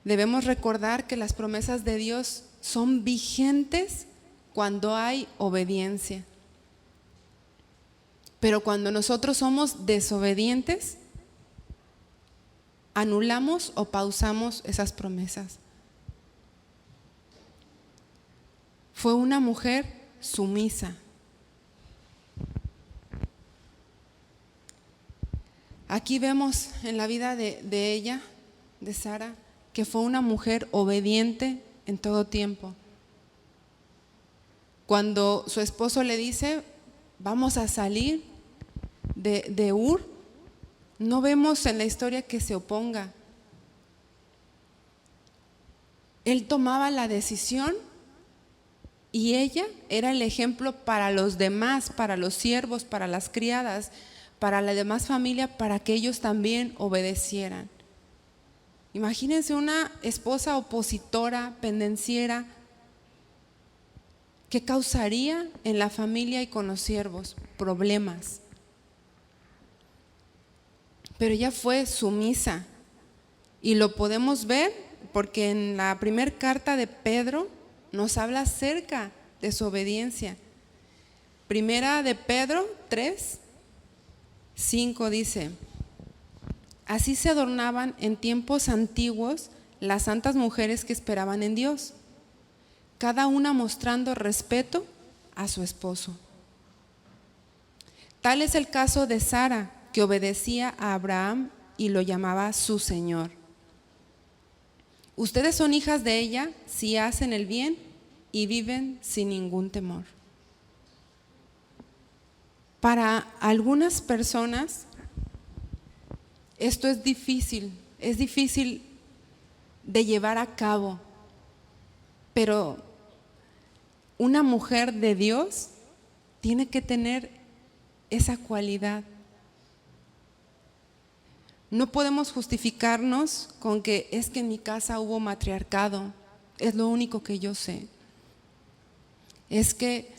Debemos recordar que las promesas de Dios son vigentes cuando hay obediencia. Pero cuando nosotros somos desobedientes, anulamos o pausamos esas promesas. Fue una mujer sumisa. Aquí vemos en la vida de ella, de Sara, que fue una mujer obediente en todo tiempo. Cuando su esposo le dice, vamos a salir de Ur, no vemos en la historia que se oponga. Él tomaba la decisión y ella era el ejemplo para los demás, para los siervos, para las criadas, para la demás familia, para que ellos también obedecieran. Imagínense una esposa opositora, pendenciera, ¿qué causaría en la familia y con los siervos? Problemas. Pero ella fue sumisa y lo podemos ver porque en la primera carta de Pedro nos habla acerca de su obediencia. Primera de Pedro 3:5 dice: así se adornaban en tiempos antiguos las santas mujeres que esperaban en Dios, cada una mostrando respeto a su esposo. Tal es el caso de Sara, que obedecía a Abraham y lo llamaba su Señor. Ustedes son hijas de ella si hacen el bien y viven sin ningún temor. Para algunas personas esto es difícil de llevar a cabo, pero una mujer de Dios tiene que tener esa cualidad. No podemos justificarnos con que es que en mi casa hubo matriarcado, es lo único que yo sé. Es que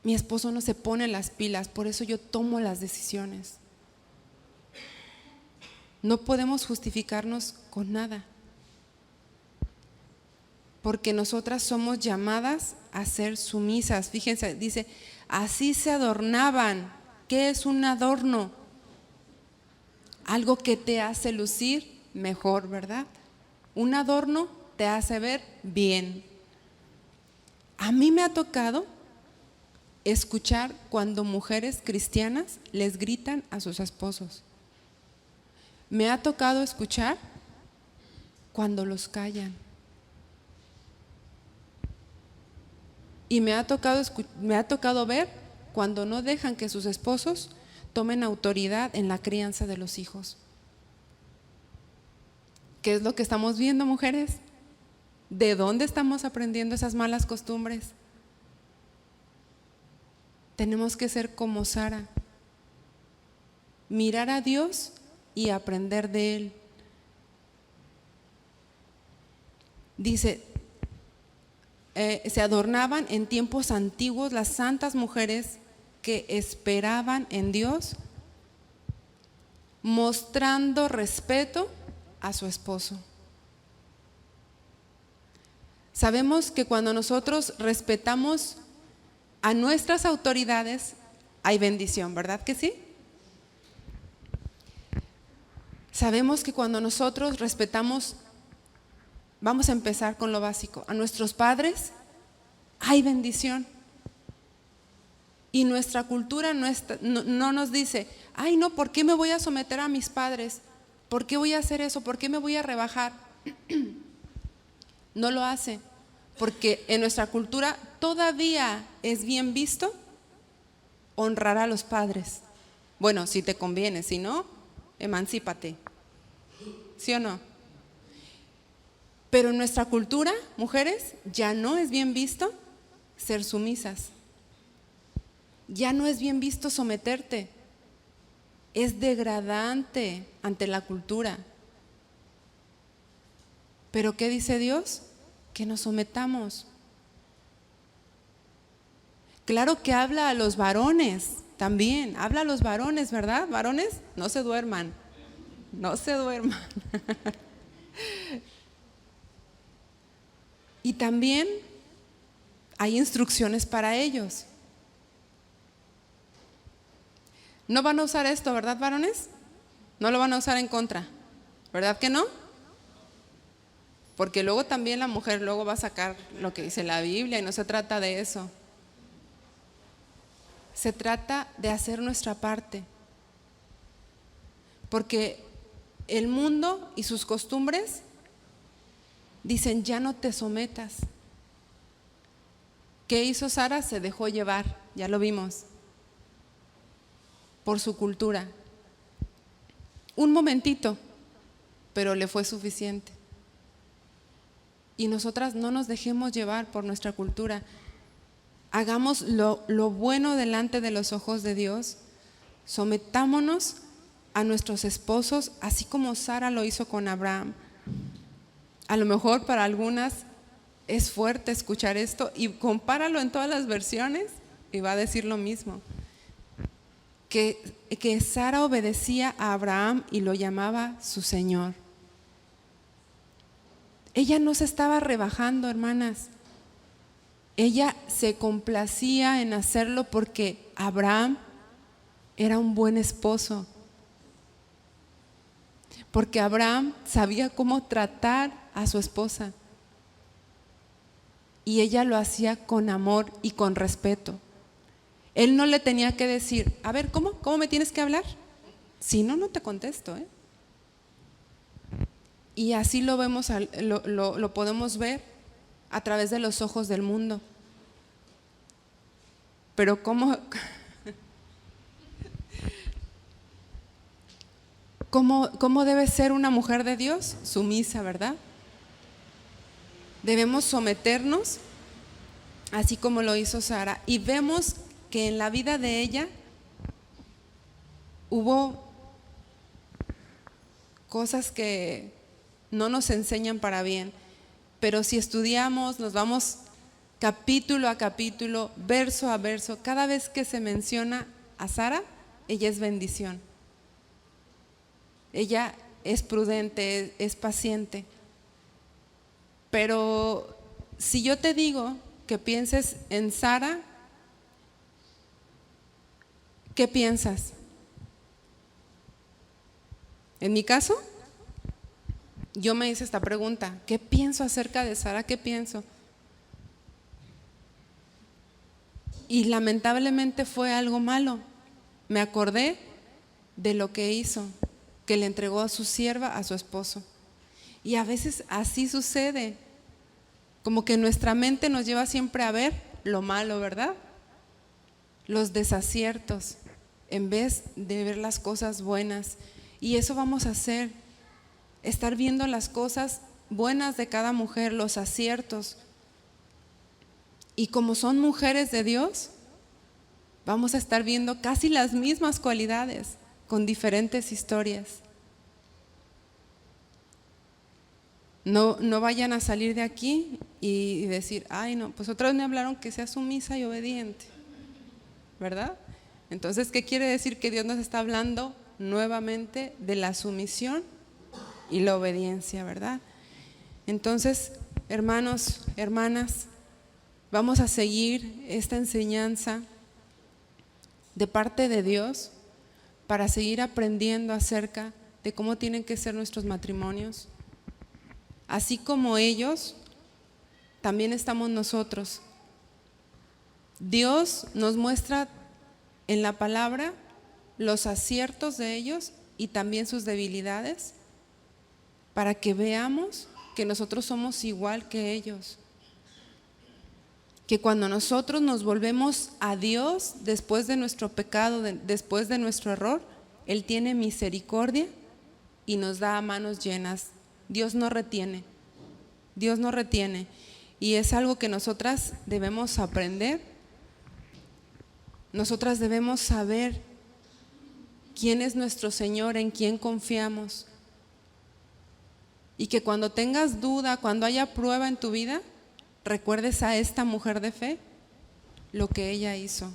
mi esposo no se pone las pilas, por eso yo tomo las decisiones. No podemos justificarnos con nada, porque nosotras somos llamadas a ser sumisas. Fíjense, dice, así se adornaban. ¿Qué es un adorno? Algo que te hace lucir mejor, ¿verdad? Un adorno te hace ver bien. A mí me ha tocado escuchar cuando mujeres cristianas les gritan a sus esposos. Me ha tocado escuchar cuando los callan. Y me ha tocado ver cuando no dejan que sus esposos tomen autoridad en la crianza de los hijos. ¿Qué es lo que estamos viendo, mujeres? ¿De dónde estamos aprendiendo esas malas costumbres? Tenemos que ser como Sara, mirar a Dios y aprender de Él. Dice, se adornaban en tiempos antiguos las santas mujeres que esperaban en Dios, mostrando respeto a su esposo. Sabemos que cuando nosotros respetamos a nuestras autoridades, hay bendición, ¿verdad que sí? Sabemos que cuando nosotros respetamos, vamos a empezar con lo básico, a nuestros padres, hay bendición. Y nuestra cultura no nos dice, ay no, ¿por qué me voy a someter a mis padres? ¿Por qué voy a hacer eso? ¿Por qué me voy a rebajar? No lo hace, porque en nuestra cultura todavía es bien visto honrar a los padres. Bueno, si te conviene, si no, emancípate. ¿Sí o no? Pero en nuestra cultura, mujeres, ya no es bien visto ser sumisas. Ya no es bien visto someterte. Es degradante ante la cultura. Pero ¿qué dice Dios? Que nos sometamos. Claro que habla a los varones también, habla a los varones, ¿verdad? Varones, no se duerman, no se duerman. Y también hay instrucciones para ellos. No van a usar esto, ¿verdad, varones? No lo van a usar en contra, ¿verdad que no? Porque luego también la mujer luego va a sacar lo que dice la Biblia y no se trata de eso. Se trata de hacer nuestra parte. Porque el mundo y sus costumbres dicen, ya no te sometas. ¿Qué hizo Sara? Se dejó llevar, ya lo vimos, por su cultura. Un momentito, pero le fue suficiente. Y nosotras no nos dejemos llevar por nuestra cultura. Hagamos lo bueno delante de los ojos de Dios. Sometámonos a nuestros esposos, así como Sara lo hizo con Abraham. A lo mejor para algunas es fuerte escuchar esto, y compáralo en todas las versiones y va a decir lo mismo. Que Sara obedecía a Abraham y lo llamaba su Señor. Ella no se estaba rebajando, hermanas. Ella se complacía en hacerlo porque Abraham era un buen esposo. Porque Abraham sabía cómo tratar a su esposa. Y ella lo hacía con amor y con respeto. Él no le tenía que decir, a ver, ¿cómo me tienes que hablar? Si no, no te contesto, ¿eh? Y así lo vemos, lo podemos ver a través de los ojos del mundo. Pero ¿cómo debe ser una mujer de Dios? Sumisa, ¿verdad? Debemos someternos, así como lo hizo Sara. Y vemos que en la vida de ella hubo cosas que no nos enseñan para bien, pero si estudiamos, nos vamos capítulo a capítulo, verso a verso, cada vez que se menciona a Sara, ella es bendición. Ella es prudente, es paciente. Pero si yo te digo que pienses en Sara, ¿qué piensas? En mi caso, yo me hice esta pregunta, ¿qué pienso acerca de Sara? ¿Qué pienso? Y lamentablemente fue algo malo. Me acordé de lo que hizo, que le entregó a su sierva a su esposo. Y a veces así sucede, como que nuestra mente nos lleva siempre a ver lo malo, ¿verdad? Los desaciertos, en vez de ver las cosas buenas. Y eso vamos a hacer, estar viendo las cosas buenas de cada mujer, los aciertos. Y como son mujeres de Dios, vamos a estar viendo casi las mismas cualidades, con diferentes historias. No vayan a salir de aquí y decir, ay no, pues otra vez me hablaron que sea sumisa y obediente, ¿verdad? Entonces, ¿qué quiere decir? Que Dios nos está hablando nuevamente de la sumisión y la obediencia, ¿verdad? Entonces, hermanos, hermanas, vamos a seguir esta enseñanza de parte de Dios para seguir aprendiendo acerca de cómo tienen que ser nuestros matrimonios. Así como ellos, también estamos nosotros. Dios nos muestra en la palabra los aciertos de ellos y también sus debilidades, para que veamos que nosotros somos igual que ellos, que cuando nosotros nos volvemos a Dios después de nuestro pecado, después de nuestro error, Él tiene misericordia y nos da a manos llenas. Dios no retiene, Dios no retiene. Y es algo que nosotras debemos aprender. Nosotras debemos saber quién es nuestro Señor, en quién confiamos. Y que cuando tengas duda, cuando haya prueba en tu vida, recuerdes a esta mujer de fe, lo que ella hizo.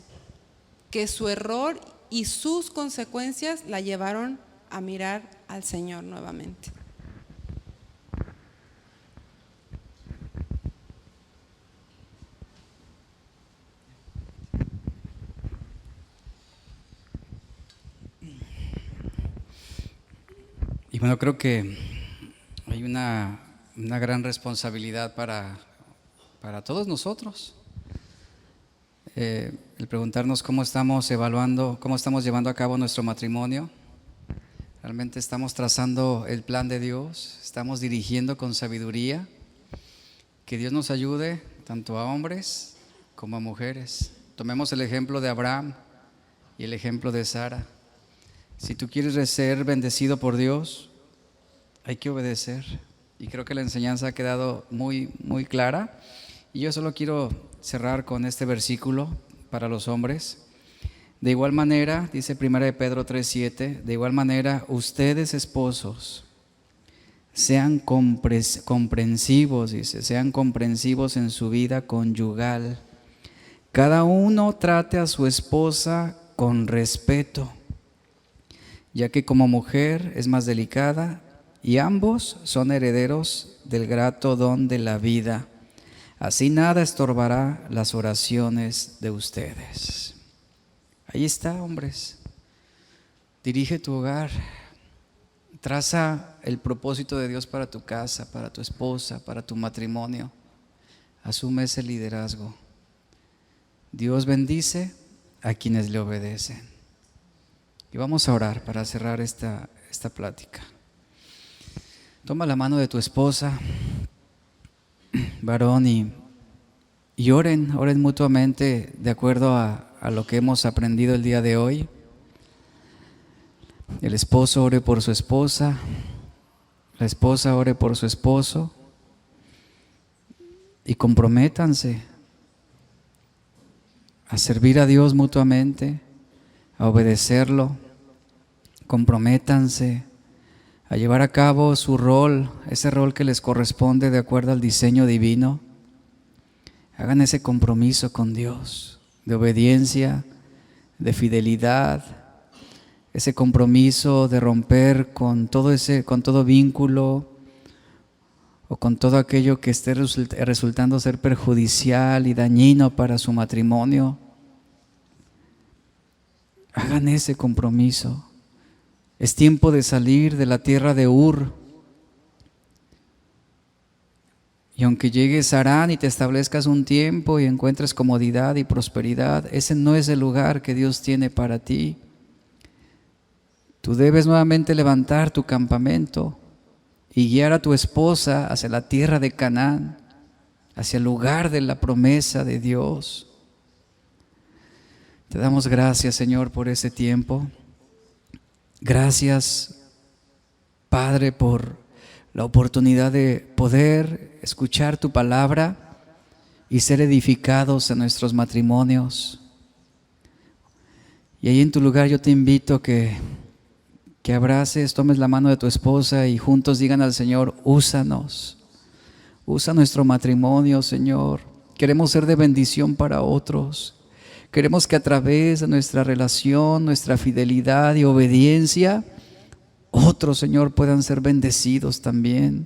Que su error y sus consecuencias la llevaron a mirar al Señor nuevamente. Y bueno, creo que hay una gran responsabilidad para todos nosotros. El preguntarnos cómo estamos evaluando, cómo estamos llevando a cabo nuestro matrimonio. ¿Realmente estamos trazando el plan de Dios? ¿Estamos dirigiendo con sabiduría? Que Dios nos ayude tanto a hombres como a mujeres. Tomemos el ejemplo de Abraham y el ejemplo de Sara. Si tú quieres ser bendecido por Dios, hay que obedecer. Y creo que la enseñanza ha quedado muy, muy clara. Y yo solo quiero cerrar con este versículo para los hombres. De igual manera, dice 1 Pedro 3:7, de igual manera, ustedes esposos, sean comprensivos, dice, sean comprensivos en su vida conyugal. Cada uno trate a su esposa con respeto, ya que como mujer es más delicada y ambos son herederos del grato don de la vida. Así nada estorbará las oraciones de ustedes. Ahí está, hombres. Dirige tu hogar. Traza el propósito de Dios para tu casa, para tu esposa, para tu matrimonio. Asume ese liderazgo. Dios bendice a quienes le obedecen. Y vamos a orar para cerrar esta plática. Toma la mano de tu esposa, varón, y oren mutuamente de acuerdo a lo que hemos aprendido el día de hoy. El esposo ore por su esposa, la esposa ore por su esposo, y comprométanse a servir a Dios mutuamente, a obedecerlo. Comprométanse a llevar a cabo su rol, ese rol que les corresponde de acuerdo al diseño divino. Hagan ese compromiso con Dios, de obediencia, de fidelidad, ese compromiso de romper con todo vínculo o con todo aquello que esté resultando ser perjudicial y dañino para su matrimonio. Hagan ese compromiso. Es tiempo de salir de la tierra de Ur. Y aunque llegues a Harán y te establezcas un tiempo y encuentres comodidad y prosperidad, ese no es el lugar que Dios tiene para ti. Tú debes nuevamente levantar tu campamento y guiar a tu esposa hacia la tierra de Canaán, hacia el lugar de la promesa de Dios. Te damos gracias, Señor, por ese tiempo. Gracias, Padre, por la oportunidad de poder escuchar tu palabra y ser edificados en nuestros matrimonios. Y ahí en tu lugar yo te invito que abraces, tomes la mano de tu esposa y juntos digan al Señor: úsanos, usa nuestro matrimonio, Señor. Queremos ser de bendición para otros. Queremos que a través de nuestra relación, nuestra fidelidad y obediencia, otros, Señor, puedan ser bendecidos también.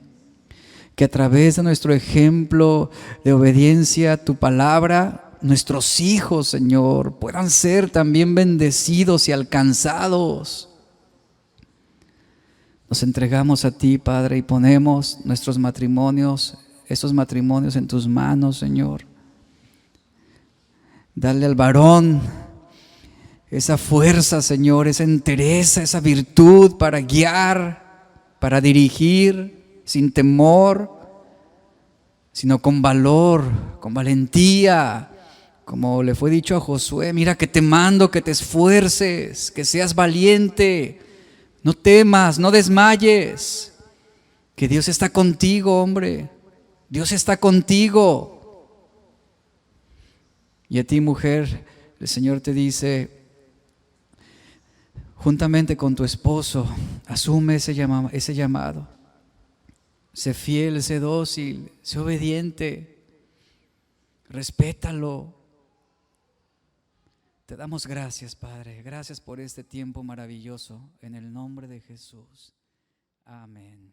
Que a través de nuestro ejemplo de obediencia a tu palabra, nuestros hijos, Señor, puedan ser también bendecidos y alcanzados. Nos entregamos a ti, Padre, y ponemos nuestros matrimonios, esos matrimonios en tus manos, Señor. Dale al varón esa fuerza, Señor, esa entereza, esa virtud para guiar, para dirigir sin temor, sino con valor, con valentía, como le fue dicho a Josué. Mira que te mando que te esfuerces, que seas valiente, no temas, no desmayes, que Dios está contigo, hombre, Dios está contigo. Y a ti, mujer, el Señor te dice, juntamente con tu esposo, asume ese llamado. Sé fiel, sé dócil, sé obediente, respétalo. Te damos gracias, Padre. Gracias por este tiempo maravilloso. En el nombre de Jesús. Amén.